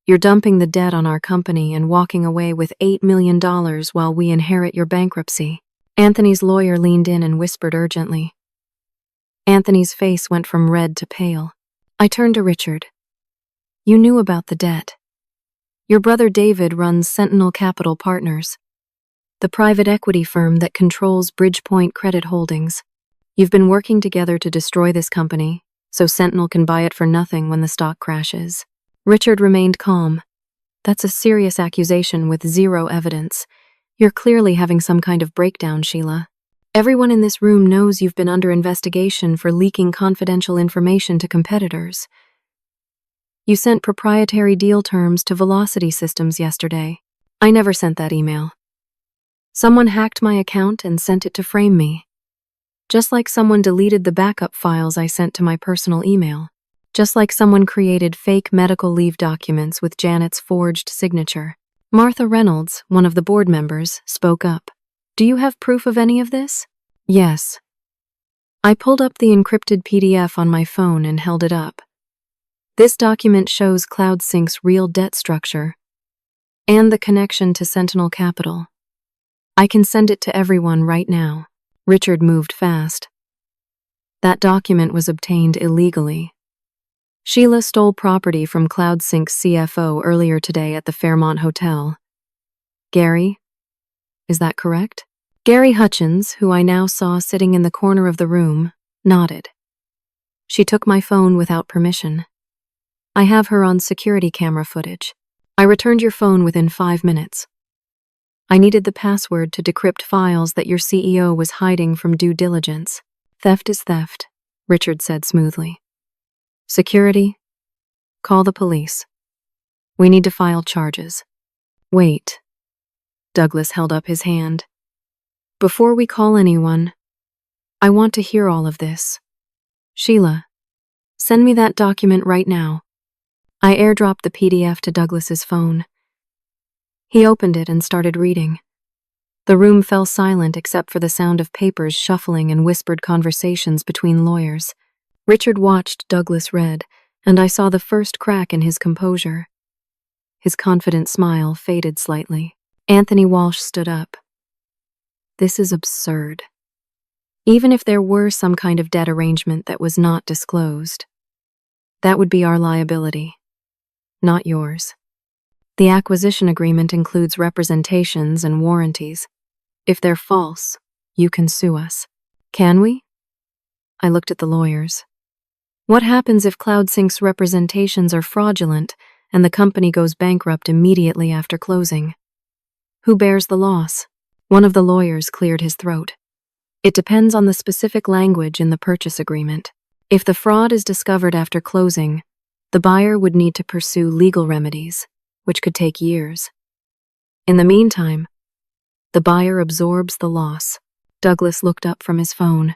You're dumping the debt on our company and walking away with $8 million while we inherit your bankruptcy. Anthony's lawyer leaned in and whispered urgently. Anthony's face went from red to pale. I turned to Richard. You knew about the debt. Your brother David runs Sentinel Capital Partners, the private equity firm that controls Bridgepoint Credit Holdings. You've been working together to destroy this company, so Sentinel can buy it for nothing when the stock crashes. Richard remained calm. That's a serious accusation with zero evidence. You're clearly having some kind of breakdown, Sheila. Everyone in this room knows you've been under investigation for leaking confidential information to competitors. You sent proprietary deal terms to Velocity Systems yesterday. I never sent that email. Someone hacked my account and sent it to frame me. Just like someone deleted the backup files I sent to my personal email. Just like someone created fake medical leave documents with Janet's forged signature. Martha Reynolds, one of the board members, spoke up. Do you have proof of any of this? Yes. I pulled up the encrypted PDF on my phone and held it up. This document shows CloudSync's real debt structure and the connection to Sentinel Capital. I can send it to everyone right now. Richard moved fast. That document was obtained illegally. Sheila stole property from CloudSync's CFO earlier today at the Fairmont Hotel. Gary? Is that correct? Gary Hutchins, who I now saw sitting in the corner of the room, nodded. She took my phone without permission. I have her on security camera footage. I returned your phone within 5 minutes. I needed the password to decrypt files that your CEO was hiding from due diligence. Theft is theft, Richard said smoothly. Security? Call the police. We need to file charges. Wait. Douglas held up his hand. Before we call anyone, I want to hear all of this. Sheila, send me that document right now. I airdropped the PDF to Douglas's phone. He opened it and started reading. The room fell silent except for the sound of papers shuffling and whispered conversations between lawyers. Richard watched Douglas read, and I saw the first crack in his composure. His confident smile faded slightly. Anthony Walsh stood up. This is absurd. Even if there were some kind of debt arrangement that was not disclosed, that would be our liability, not yours. The acquisition agreement includes representations and warranties. If they're false, you can sue us. Can we? I looked at the lawyers. What happens if CloudSync's representations are fraudulent and the company goes bankrupt immediately after closing? Who bears the loss? One of the lawyers cleared his throat. It depends on the specific language in the purchase agreement. If the fraud is discovered after closing, the buyer would need to pursue legal remedies, which could take years. In the meantime, the buyer absorbs the loss. Douglas looked up from his phone.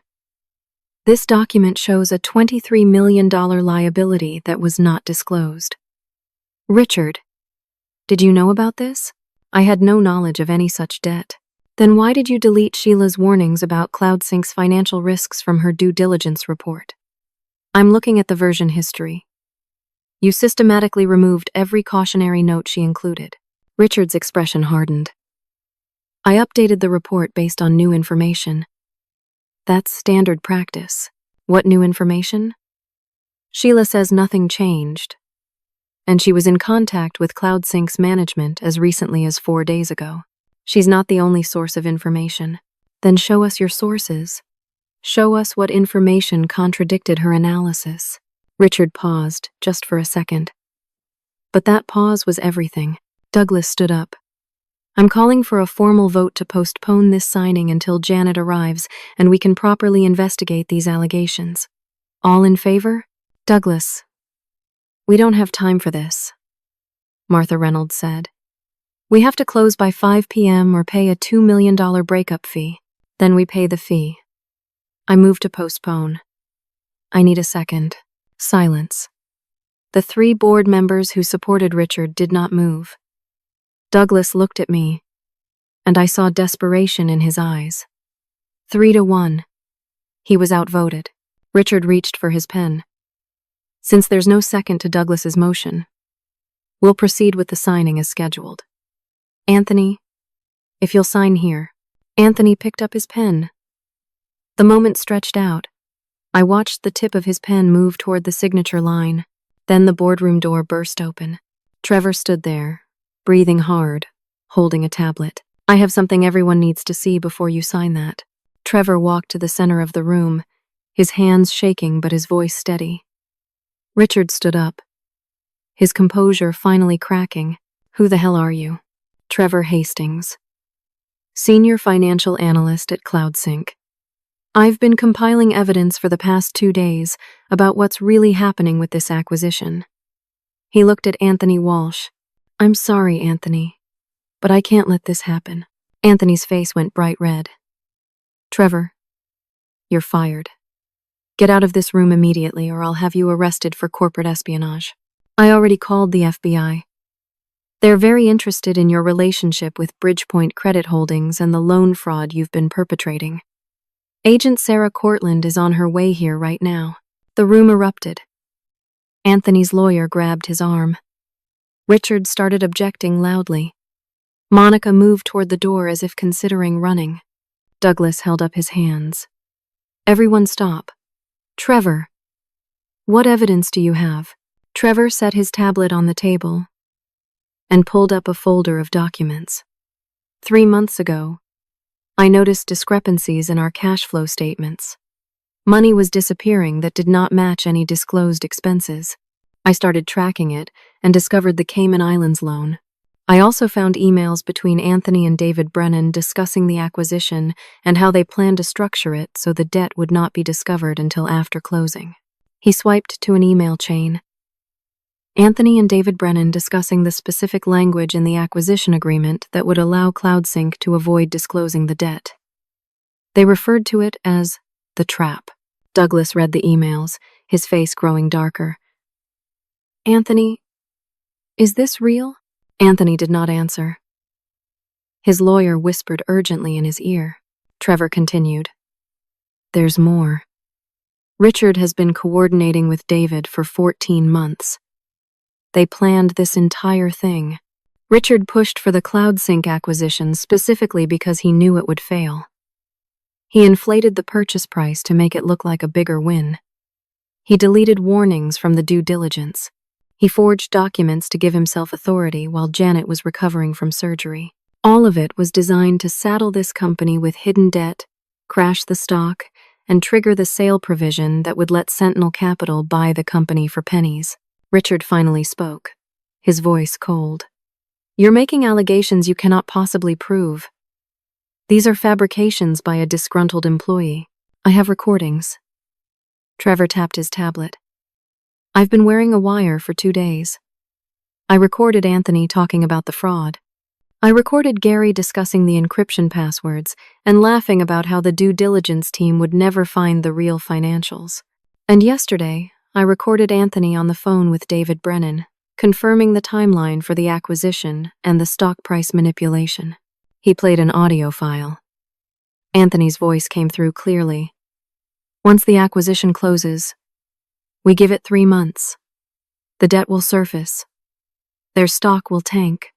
This document shows a $23 million liability that was not disclosed. Richard, did you know about this? I had no knowledge of any such debt. Then why did you delete Sheila's warnings about CloudSync's financial risks from her due diligence report? I'm looking at the version history. You systematically removed every cautionary note she included. Richard's expression hardened. I updated the report based on new information. That's standard practice. What new information? Sheila says nothing changed, and she was in contact with CloudSync's management as recently as 4 days ago. She's not the only source of information. Then show us your sources. Show us what information contradicted her analysis. Richard paused, just for a second. But that pause was everything. Douglas stood up. I'm calling for a formal vote to postpone this signing until Janet arrives and we can properly investigate these allegations. All in favor? Douglas. We don't have time for this, Martha Reynolds said. We have to close by 5 p.m. or pay a $2 million breakup fee. Then we pay the fee. I move to postpone. I need a second. Silence. The 3 board members who supported Richard did not move. Douglas looked at me, and I saw desperation in his eyes. 3-1. He was outvoted. Richard reached for his pen. Since there's no second to Douglas's motion, we'll proceed with the signing as scheduled. Anthony, if you'll sign here. Anthony picked up his pen. The moment stretched out. I watched the tip of his pen move toward the signature line. Then the boardroom door burst open. Trevor stood there, breathing hard, holding a tablet. I have something everyone needs to see before you sign that. Trevor walked to the center of the room, his hands shaking but his voice steady. Richard stood up, his composure finally cracking. Who the hell are you? Trevor Hastings, Senior Financial Analyst at CloudSync. I've been compiling evidence for the past 2 days about what's really happening with this acquisition. He looked at Anthony Walsh. I'm sorry, Anthony, but I can't let this happen. Anthony's face went bright red. Trevor, you're fired. Get out of this room immediately or I'll have you arrested for corporate espionage. I already called the FBI. They're very interested in your relationship with Bridgepoint Credit Holdings and the loan fraud you've been perpetrating. Agent Sarah Cortland is on her way here right now. The room erupted. Anthony's lawyer grabbed his arm. Richard started objecting loudly. Monica moved toward the door as if considering running. Douglas held up his hands. Everyone stop. Trevor, what evidence do you have? Trevor set his tablet on the table and pulled up a folder of documents. 3 months ago, I noticed discrepancies in our cash flow statements. Money was disappearing that did not match any disclosed expenses. I started tracking it and discovered the Cayman Islands loan. I also found emails between Anthony and David Brennan discussing the acquisition and how they planned to structure it so the debt would not be discovered until after closing. He swiped to an email chain. Anthony and David Brennan discussing the specific language in the acquisition agreement that would allow CloudSync to avoid disclosing the debt. They referred to it as the trap. Douglas read the emails, his face growing darker. Anthony, is this real? Anthony did not answer. His lawyer whispered urgently in his ear. Trevor continued. There's more. Richard has been coordinating with David for 14 months. They planned this entire thing. Richard pushed for the CloudSync acquisition specifically because he knew it would fail. He inflated the purchase price to make it look like a bigger win. He deleted warnings from the due diligence. He forged documents to give himself authority while Janet was recovering from surgery. All of it was designed to saddle this company with hidden debt, crash the stock, and trigger the sale provision that would let Sentinel Capital buy the company for pennies. Richard finally spoke, his voice cold. You're making allegations you cannot possibly prove. These are fabrications by a disgruntled employee. I have recordings. Trevor tapped his tablet. I've been wearing a wire for 2 days. I recorded Anthony talking about the fraud. I recorded Gary discussing the encryption passwords and laughing about how the due diligence team would never find the real financials. And yesterday, I recorded Anthony on the phone with David Brennan, confirming the timeline for the acquisition and the stock price manipulation. He played an audio file. Anthony's voice came through clearly. Once the acquisition closes, we give it 3 months. The debt will surface. Their stock will tank.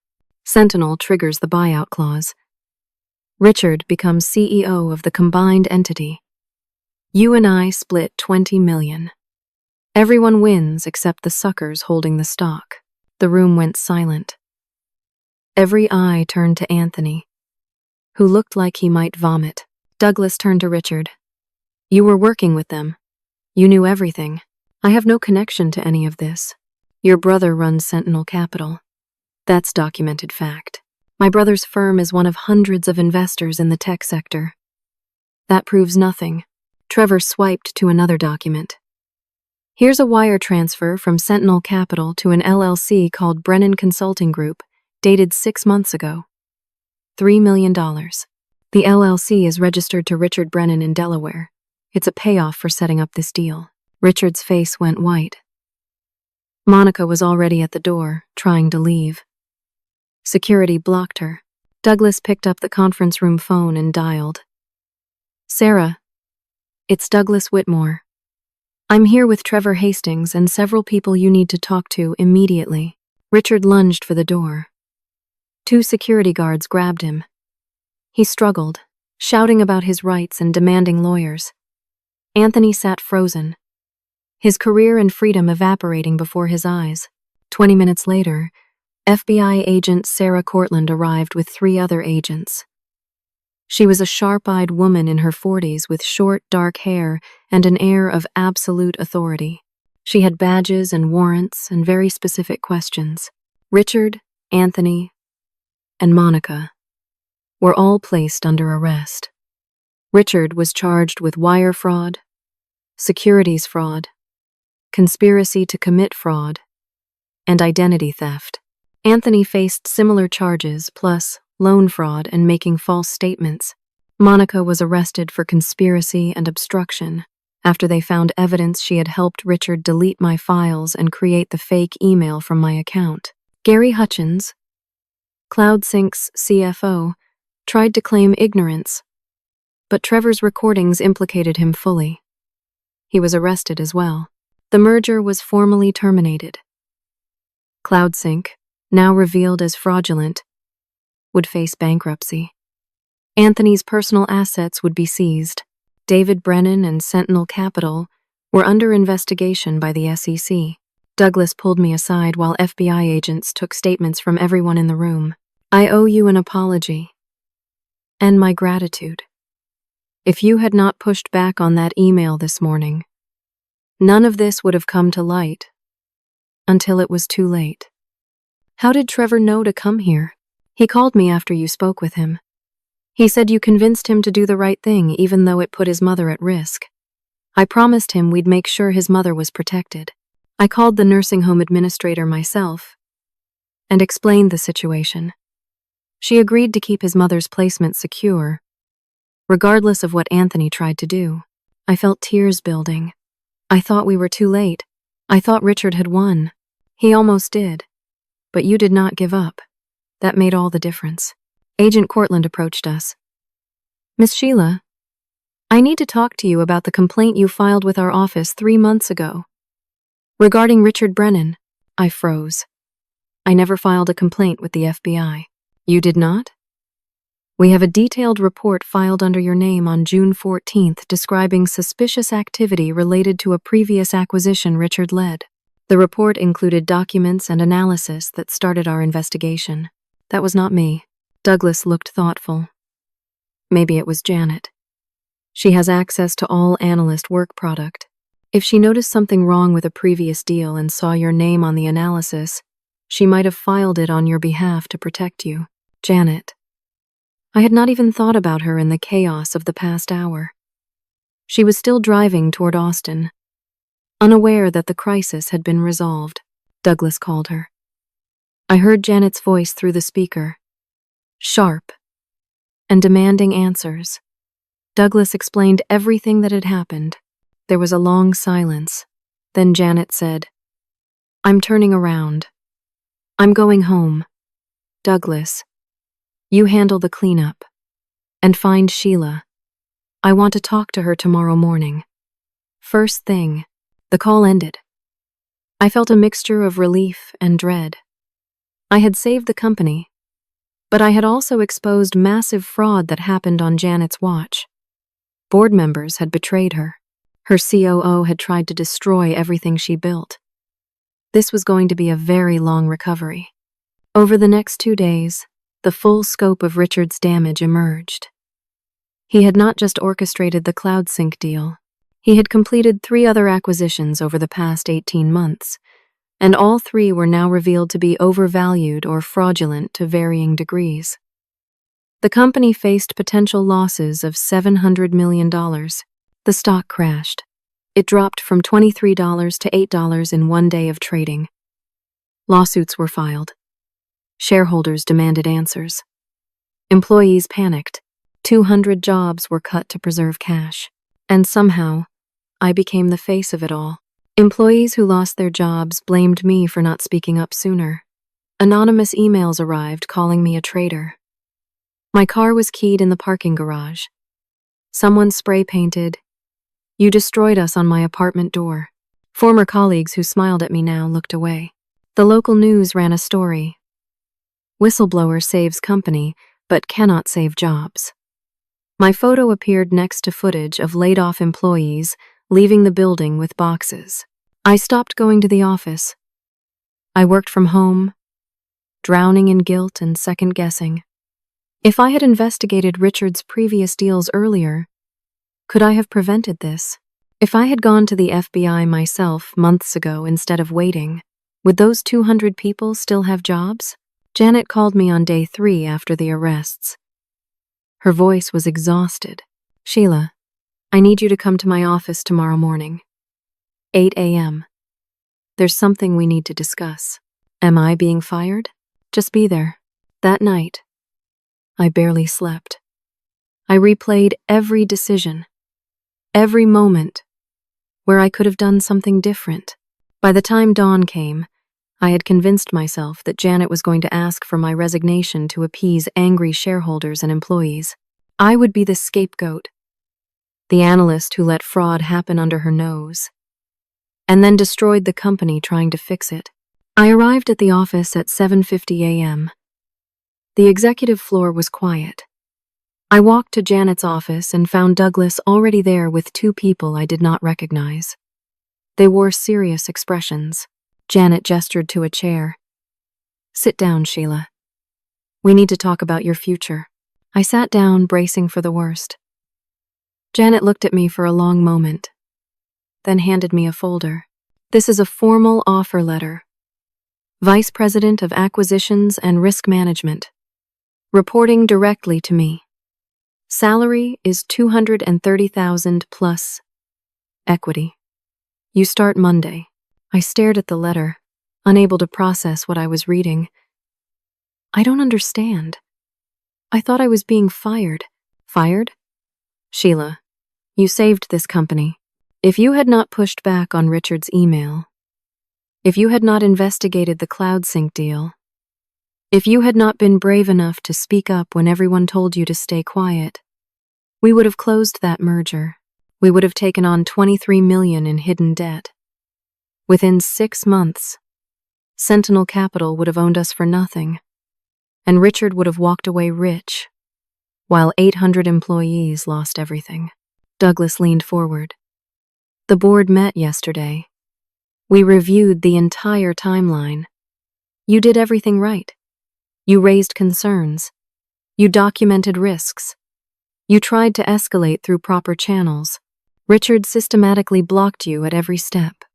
Sentinel triggers the buyout clause. Richard becomes CEO of the combined entity. You and I split $20 million. Everyone wins except the suckers holding the stock. The room went silent. Every eye turned to Anthony, who looked like he might vomit. Douglas turned to Richard. You were working with them. You knew everything. I have no connection to any of this. Your brother runs Sentinel Capital. That's documented fact. My brother's firm is one of hundreds of investors in the tech sector. That proves nothing. Trevor swiped to another document. Here's a wire transfer from Sentinel Capital to an LLC called Brennan Consulting Group, dated 6 months ago. $3 million. The LLC is registered to Richard Brennan in Delaware. It's a payoff for setting up this deal. Richard's face went white. Monica was already at the door, trying to leave. Security blocked her. Douglas picked up the conference room phone and dialed. Sarah, it's Douglas Whitmore. I'm here with Trevor Hastings and several people you need to talk to immediately. Richard lunged for the door. 2 security guards grabbed him. He struggled, shouting about his rights and demanding lawyers. Anthony sat frozen, his career and freedom evaporating before his eyes. 20 minutes later, FBI agent Sarah Cortland arrived with 3 other agents. She was a sharp-eyed woman in her 40s with short, dark hair and an air of absolute authority. She had badges and warrants and very specific questions. Richard, Anthony, and Monica were all placed under arrest. Richard was charged with wire fraud, securities fraud, conspiracy to commit fraud, and identity theft. Anthony faced similar charges, plus loan fraud and making false statements. Monica was arrested for conspiracy and obstruction after they found evidence she had helped Richard delete my files and create the fake email from my account. Gary Hutchins, CloudSync's CFO, tried to claim ignorance, but Trevor's recordings implicated him fully. He was arrested as well. The merger was formally terminated. CloudSync, now revealed as fraudulent, would face bankruptcy. Anthony's personal assets would be seized. David Brennan and Sentinel Capital were under investigation by the SEC. Douglas pulled me aside while FBI agents took statements from everyone in the room. I owe you an apology. And my gratitude. If you had not pushed back on that email this morning, none of this would have come to light. Until it was too late. How did Trevor know to come here? He called me after you spoke with him. He said you convinced him to do the right thing even though it put his mother at risk. I promised him we'd make sure his mother was protected. I called the nursing home administrator myself and explained the situation. She agreed to keep his mother's placement secure, regardless of what Anthony tried to do. I felt tears building. I thought we were too late. I thought Richard had won. He almost did. But you did not give up. That made all the difference. Agent Cortland approached us. Miss Sheila, I need to talk to you about the complaint you filed with our office 3 months ago. Regarding Richard Brennan, I froze. I never filed a complaint with the FBI. You did not? We have a detailed report filed under your name on June 14th describing suspicious activity related to a previous acquisition Richard led. The report included documents and analysis that started our investigation. That was not me. Douglas looked thoughtful. Maybe it was Janet. She has access to all analyst work product. If she noticed something wrong with a previous deal and saw your name on the analysis, she might have filed it on your behalf to protect you. Janet. I had not even thought about her in the chaos of the past hour. She was still driving toward Austin, unaware that the crisis had been resolved. Douglas called her. I heard Janet's voice through the speaker, sharp and demanding answers. Douglas explained everything that had happened. There was a long silence. Then Janet said, I'm turning around. I'm going home. Douglas, you handle the cleanup. And find Sheila. I want to talk to her tomorrow morning. First thing. The call ended. I felt a mixture of relief and dread. I had saved the company, but I had also exposed massive fraud that happened on Janet's watch. Board members had betrayed her. Her COO had tried to destroy everything she built. This was going to be a very long recovery. Over the next 2 days, the full scope of Richard's damage emerged. He had not just orchestrated the CloudSync deal. He had completed 3 other acquisitions over the past 18 months, and all 3 were now revealed to be overvalued or fraudulent to varying degrees. The company faced potential losses of $700 million. The stock crashed. It dropped from $23 to $8 in 1 day of trading. Lawsuits were filed. Shareholders demanded answers. Employees panicked. 200 jobs were cut to preserve cash. And somehow, I became the face of it all. Employees who lost their jobs blamed me for not speaking up sooner. Anonymous emails arrived calling me a traitor. My car was keyed in the parking garage. Someone spray-painted, "You destroyed us" on my apartment door. Former colleagues who smiled at me now looked away. The local news ran a story. Whistleblower saves company, but cannot save jobs. My photo appeared next to footage of laid-off employees leaving the building with boxes. I stopped going to the office. I worked from home, drowning in guilt and second-guessing. If I had investigated Richard's previous deals earlier, could I have prevented this? If I had gone to the FBI myself months ago instead of waiting, would those 200 people still have jobs? Janet called me on day 3 after the arrests. Her voice was exhausted. Sheila, I need you to come to my office tomorrow morning. 8 a.m. There's something we need to discuss. Am I being fired? Just be there. That night, I barely slept. I replayed every decision, every moment where I could have done something different. By the time dawn came, I had convinced myself that Janet was going to ask for my resignation to appease angry shareholders and employees. I would be the scapegoat, the analyst who let fraud happen under her nose, and then destroyed the company trying to fix it. I arrived at the office at 7:50 a.m. The executive floor was quiet. I walked to Janet's office and found Douglas already there with 2 people I did not recognize. They wore serious expressions. Janet gestured to a chair. Sit down, Sheila. We need to talk about your future. I sat down, bracing for the worst. Janet looked at me for a long moment, then handed me a folder. This is a formal offer letter. Vice President of Acquisitions and Risk Management. Reporting directly to me. Salary is $230,000 plus equity. You start Monday. I stared at the letter, unable to process what I was reading. I don't understand. I thought I was being fired. Fired? Sheila, You saved this company. If you had not pushed back on Richard's email, if you had not investigated the CloudSync deal, if you had not been brave enough to speak up when everyone told you to stay quiet, we would have closed that merger. We would have taken on $23 million in hidden debt. Within 6 months, Sentinel Capital would have owned us for nothing, and Richard would have walked away rich, while 800 employees lost everything. Douglas leaned forward. The board met yesterday. We reviewed the entire timeline. You did everything right. You raised concerns. You documented risks. You tried to escalate through proper channels. Richard systematically blocked you at every step.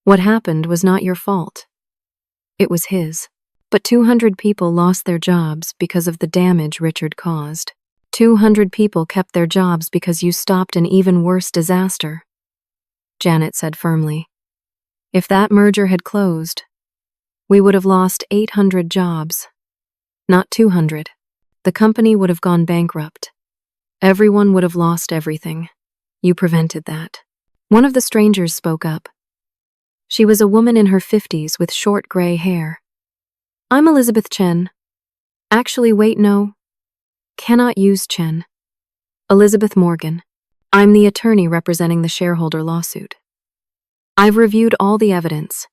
What happened was not your fault. It was his. But 200 people lost their jobs because of the damage Richard caused. 200 people kept their jobs because you stopped an even worse disaster, Janet said firmly. If that merger had closed, we would have lost 800 jobs, not 200. The company would have gone bankrupt. Everyone would have lost everything. You prevented that. One of the strangers spoke up. She was a woman in her 50s with short gray hair. I'm Elizabeth Chen. Actually, wait, no. Cannot use Chen. Elizabeth Morgan. I'm the attorney representing the shareholder lawsuit. I've reviewed all the evidence.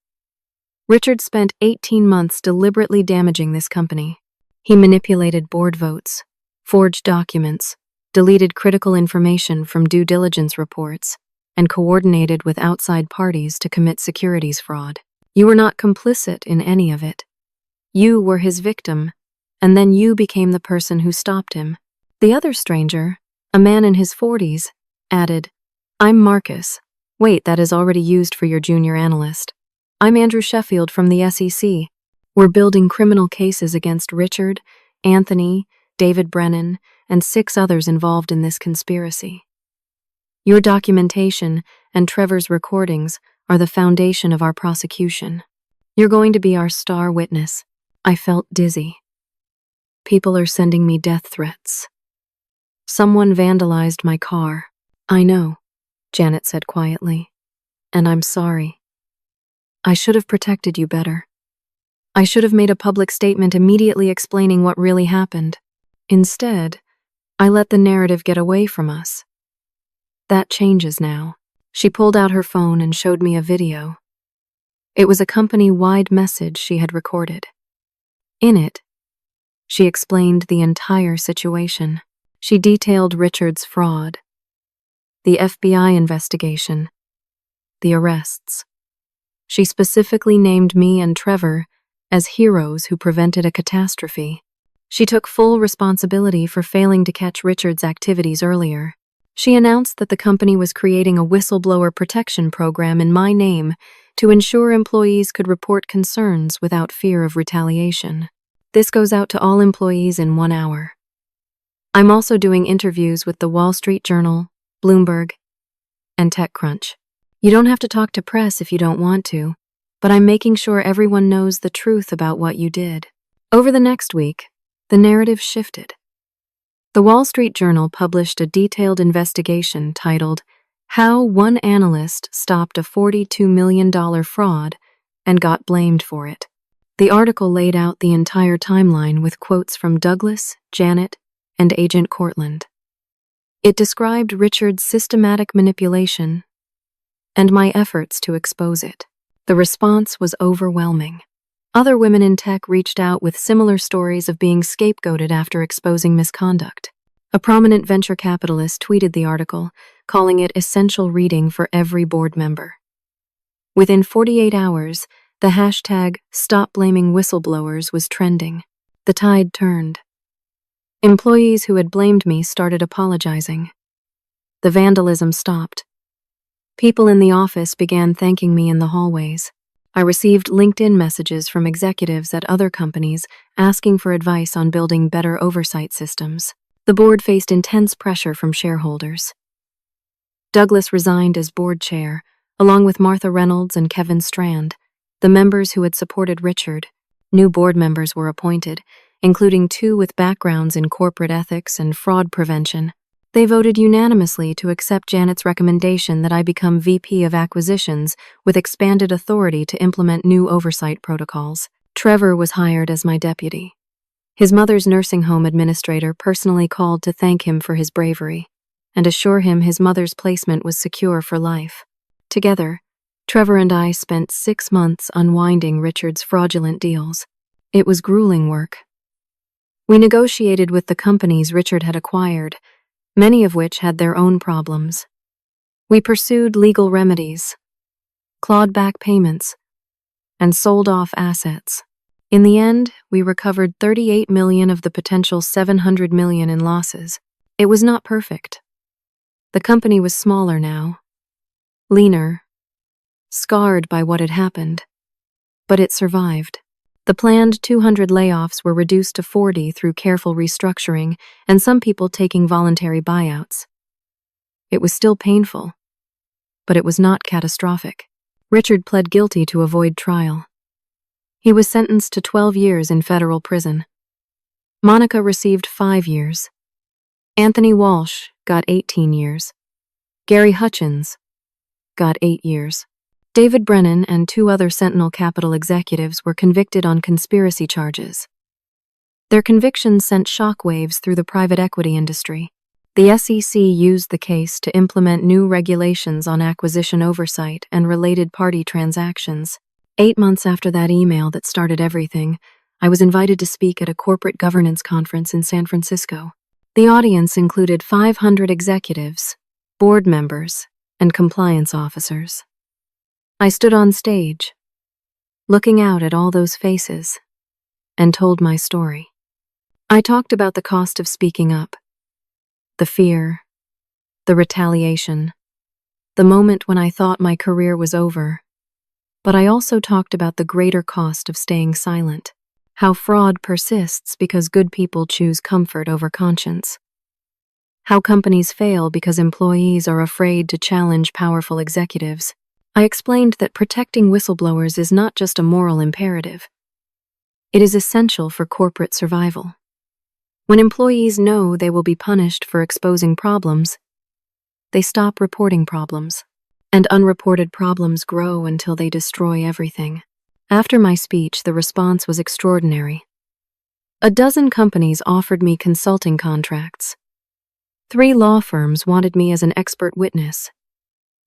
Richard spent 18 months deliberately damaging this company. He manipulated board votes, forged documents, deleted critical information from due diligence reports, and coordinated with outside parties to commit securities fraud. You were not complicit in any of it. You were his victim, and then you became the person who stopped him. The other stranger, a man in his 40s, added, I'm Marcus. Wait, that is already used for your junior analyst. I'm Andrew Sheffield from the SEC. We're building criminal cases against Richard, Anthony, David Brennan, and 6 others involved in this conspiracy. Your documentation and Trevor's recordings are the foundation of our prosecution. You're going to be our star witness. I felt dizzy. People are sending me death threats. Someone vandalized my car. I know, Janet said quietly, and I'm sorry. I should have protected you better. I should have made a public statement immediately explaining what really happened. Instead, I let the narrative get away from us. That changes now. She pulled out her phone and showed me a video. It was a company-wide message she had recorded. In it, she explained the entire situation. She detailed Richard's fraud, the FBI investigation, the arrests. She specifically named me and Trevor as heroes who prevented a catastrophe. She took full responsibility for failing to catch Richard's activities earlier. She announced that the company was creating a whistleblower protection program in my name to ensure employees could report concerns without fear of retaliation. This goes out to all employees in 1 hour. I'm also doing interviews with the Wall Street Journal, Bloomberg, and TechCrunch. You don't have to talk to press if you don't want to, but I'm making sure everyone knows the truth about what you did. Over the next week, the narrative shifted. The Wall Street Journal published a detailed investigation titled, How One Analyst Stopped a $42 million Fraud and Got Blamed for It. The article laid out the entire timeline with quotes from Douglas, Janet, and Agent Cortland. It described Richard's systematic manipulation and my efforts to expose it. The response was overwhelming. Other women in tech reached out with similar stories of being scapegoated after exposing misconduct. A prominent venture capitalist tweeted the article, calling it essential reading for every board member. Within 48 hours, the hashtag #StopBlamingWhistleblowers was trending. The tide turned. Employees who had blamed me started apologizing. The vandalism stopped. People in the office began thanking me in the hallways. I received LinkedIn messages from executives at other companies asking for advice on building better oversight systems. The board faced intense pressure from shareholders. Douglas resigned as board chair, along with Martha Reynolds and Kevin Strand. The members who had supported Richard, new board members were appointed, including 2 with backgrounds in corporate ethics and fraud prevention. They voted unanimously to accept Janet's recommendation that I become VP of Acquisitions with expanded authority to implement new oversight protocols. Trevor was hired as my deputy. His mother's nursing home administrator personally called to thank him for his bravery and assure him his mother's placement was secure for life. Together, Trevor and I spent 6 months unwinding Richard's fraudulent deals. It was grueling work. We negotiated with the companies Richard had acquired, many of which had their own problems. We pursued legal remedies, clawed back payments, and sold off assets. In the end, we recovered $38 million of the potential $700 million in losses. It was not perfect. The company was smaller now, leaner, scarred by what had happened, but it survived. The planned 200 layoffs were reduced to 40 through careful restructuring and some people taking voluntary buyouts. It was still painful, but it was not catastrophic. Richard pled guilty to avoid trial. He was sentenced to 12 years in federal prison. Monica received 5 years. Anthony Walsh got 18 years. Gary Hutchins got 8 years. David Brennan and 2 other Sentinel Capital executives were convicted on conspiracy charges. Their convictions sent shockwaves through the private equity industry. The SEC used the case to implement new regulations on acquisition oversight and related party transactions. 8 months after that email that started everything, I was invited to speak at a corporate governance conference in San Francisco. The audience included 500 executives, board members, and compliance officers. I stood on stage, looking out at all those faces, and told my story. I talked about the cost of speaking up, the fear, the retaliation, the moment when I thought my career was over. But I also talked about the greater cost of staying silent, how fraud persists because good people choose comfort over conscience, how companies fail because employees are afraid to challenge powerful executives. I explained that protecting whistleblowers is not just a moral imperative. It is essential for corporate survival. When employees know they will be punished for exposing problems, they stop reporting problems, and unreported problems grow until they destroy everything. After my speech, the response was extraordinary. 12 companies offered me consulting contracts. 3 law firms wanted me as an expert witness.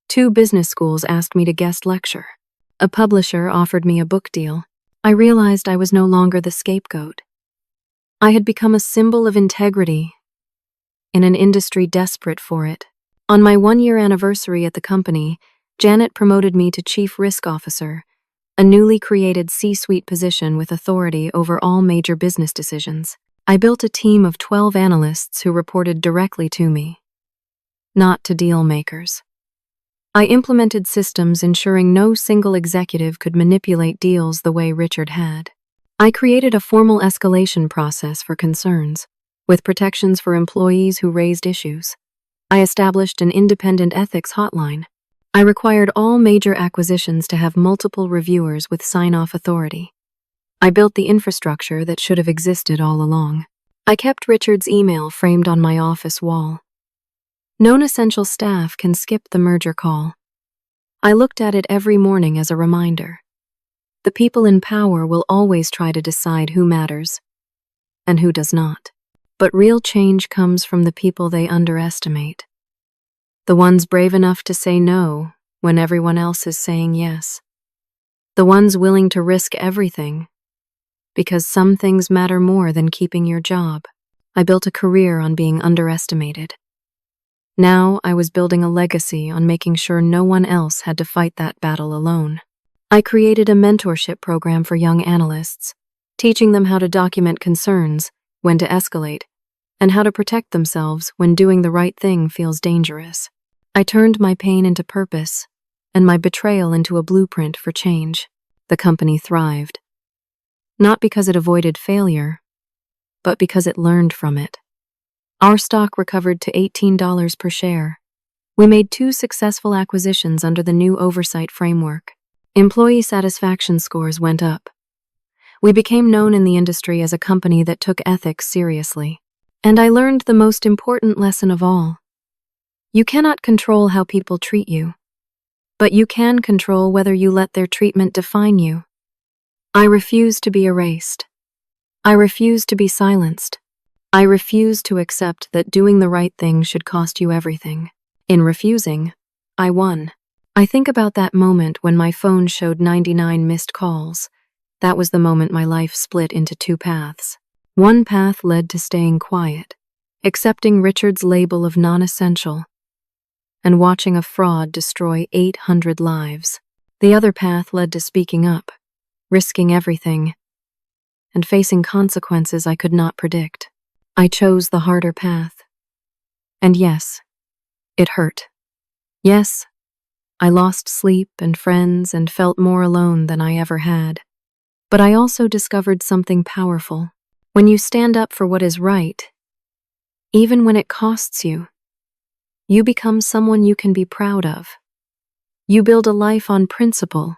2 business schools asked me to guest lecture. A publisher offered me a book deal. I realized I was no longer the scapegoat. I had become a symbol of integrity in an industry desperate for it. On my 1-year anniversary at the company, Janet promoted me to Chief Risk Officer, a newly created C-suite position with authority over all major business decisions. I built a team of 12 analysts who reported directly to me, not to deal makers. I implemented systems ensuring no single executive could manipulate deals the way Richard had. I created a formal escalation process for concerns, with protections for employees who raised issues. I established an independent ethics hotline. I required all major acquisitions to have multiple reviewers with sign-off authority. I built the infrastructure that should have existed all along. I kept Richard's email framed on my office wall. Known essential staff can skip the merger call. I looked at it every morning as a reminder. The people in power will always try to decide who matters and who does not. But real change comes from the people they underestimate. The ones brave enough to say no when everyone else is saying yes. The ones willing to risk everything because some things matter more than keeping your job. I built a career on being underestimated. Now I was building a legacy on making sure no one else had to fight that battle alone. I created a mentorship program for young analysts, teaching them how to document concerns, when to escalate, and how to protect themselves when doing the right thing feels dangerous. I turned my pain into purpose, and my betrayal into a blueprint for change. The company thrived. Not because it avoided failure, but because it learned from it. Our stock recovered to $18 per share. We made 2 successful acquisitions under the new oversight framework. Employee satisfaction scores went up. We became known in the industry as a company that took ethics seriously. And I learned the most important lesson of all. You cannot control how people treat you, but you can control whether you let their treatment define you. I refuse to be erased. I refuse to be silenced. I refuse to accept that doing the right thing should cost you everything. In refusing, I won. I think about that moment when my phone showed 99 missed calls. That was the moment my life split into two paths. One path led to staying quiet, accepting Richard's label of non-essential, and watching a fraud destroy 800 lives. The other path led to speaking up, risking everything, and facing consequences I could not predict. I chose the harder path. And yes, it hurt. Yes, I lost sleep and friends and felt more alone than I ever had. But I also discovered something powerful. When you stand up for what is right, even when it costs you, you become someone you can be proud of. You build a life on principle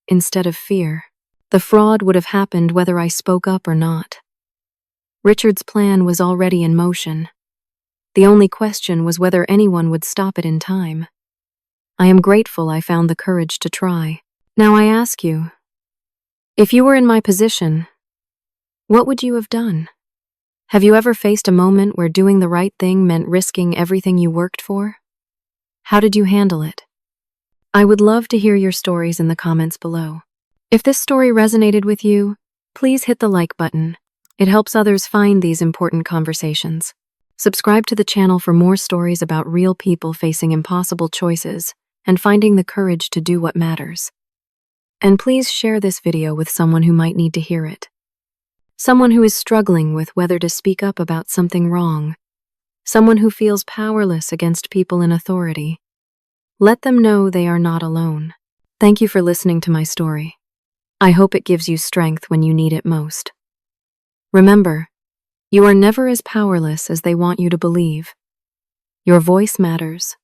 instead of fear. The fraud would have happened whether I spoke up or not. Richard's plan was already in motion. The only question was whether anyone would stop it in time. I am grateful I found the courage to try. Now I ask you, if you were in my position, what would you have done? Have you ever faced a moment where doing the right thing meant risking everything you worked for? How did you handle it? I would love to hear your stories in the comments below. If this story resonated with you, please hit the like button. It helps others find these important conversations. Subscribe to the channel for more stories about real people facing impossible choices and finding the courage to do what matters. And please share this video with someone who might need to hear it. Someone who is struggling with whether to speak up about something wrong. Someone who feels powerless against people in authority. Let them know they are not alone. Thank you for listening to my story. I hope it gives you strength when you need it most. Remember, you are never as powerless as they want you to believe. Your voice matters.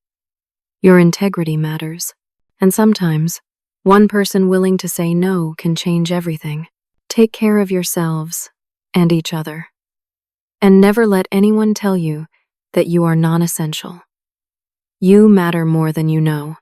Your integrity matters. And sometimes, one person willing to say no can change everything. Take care of yourselves and each other. And never let anyone tell you that you are non-essential. You matter more than you know.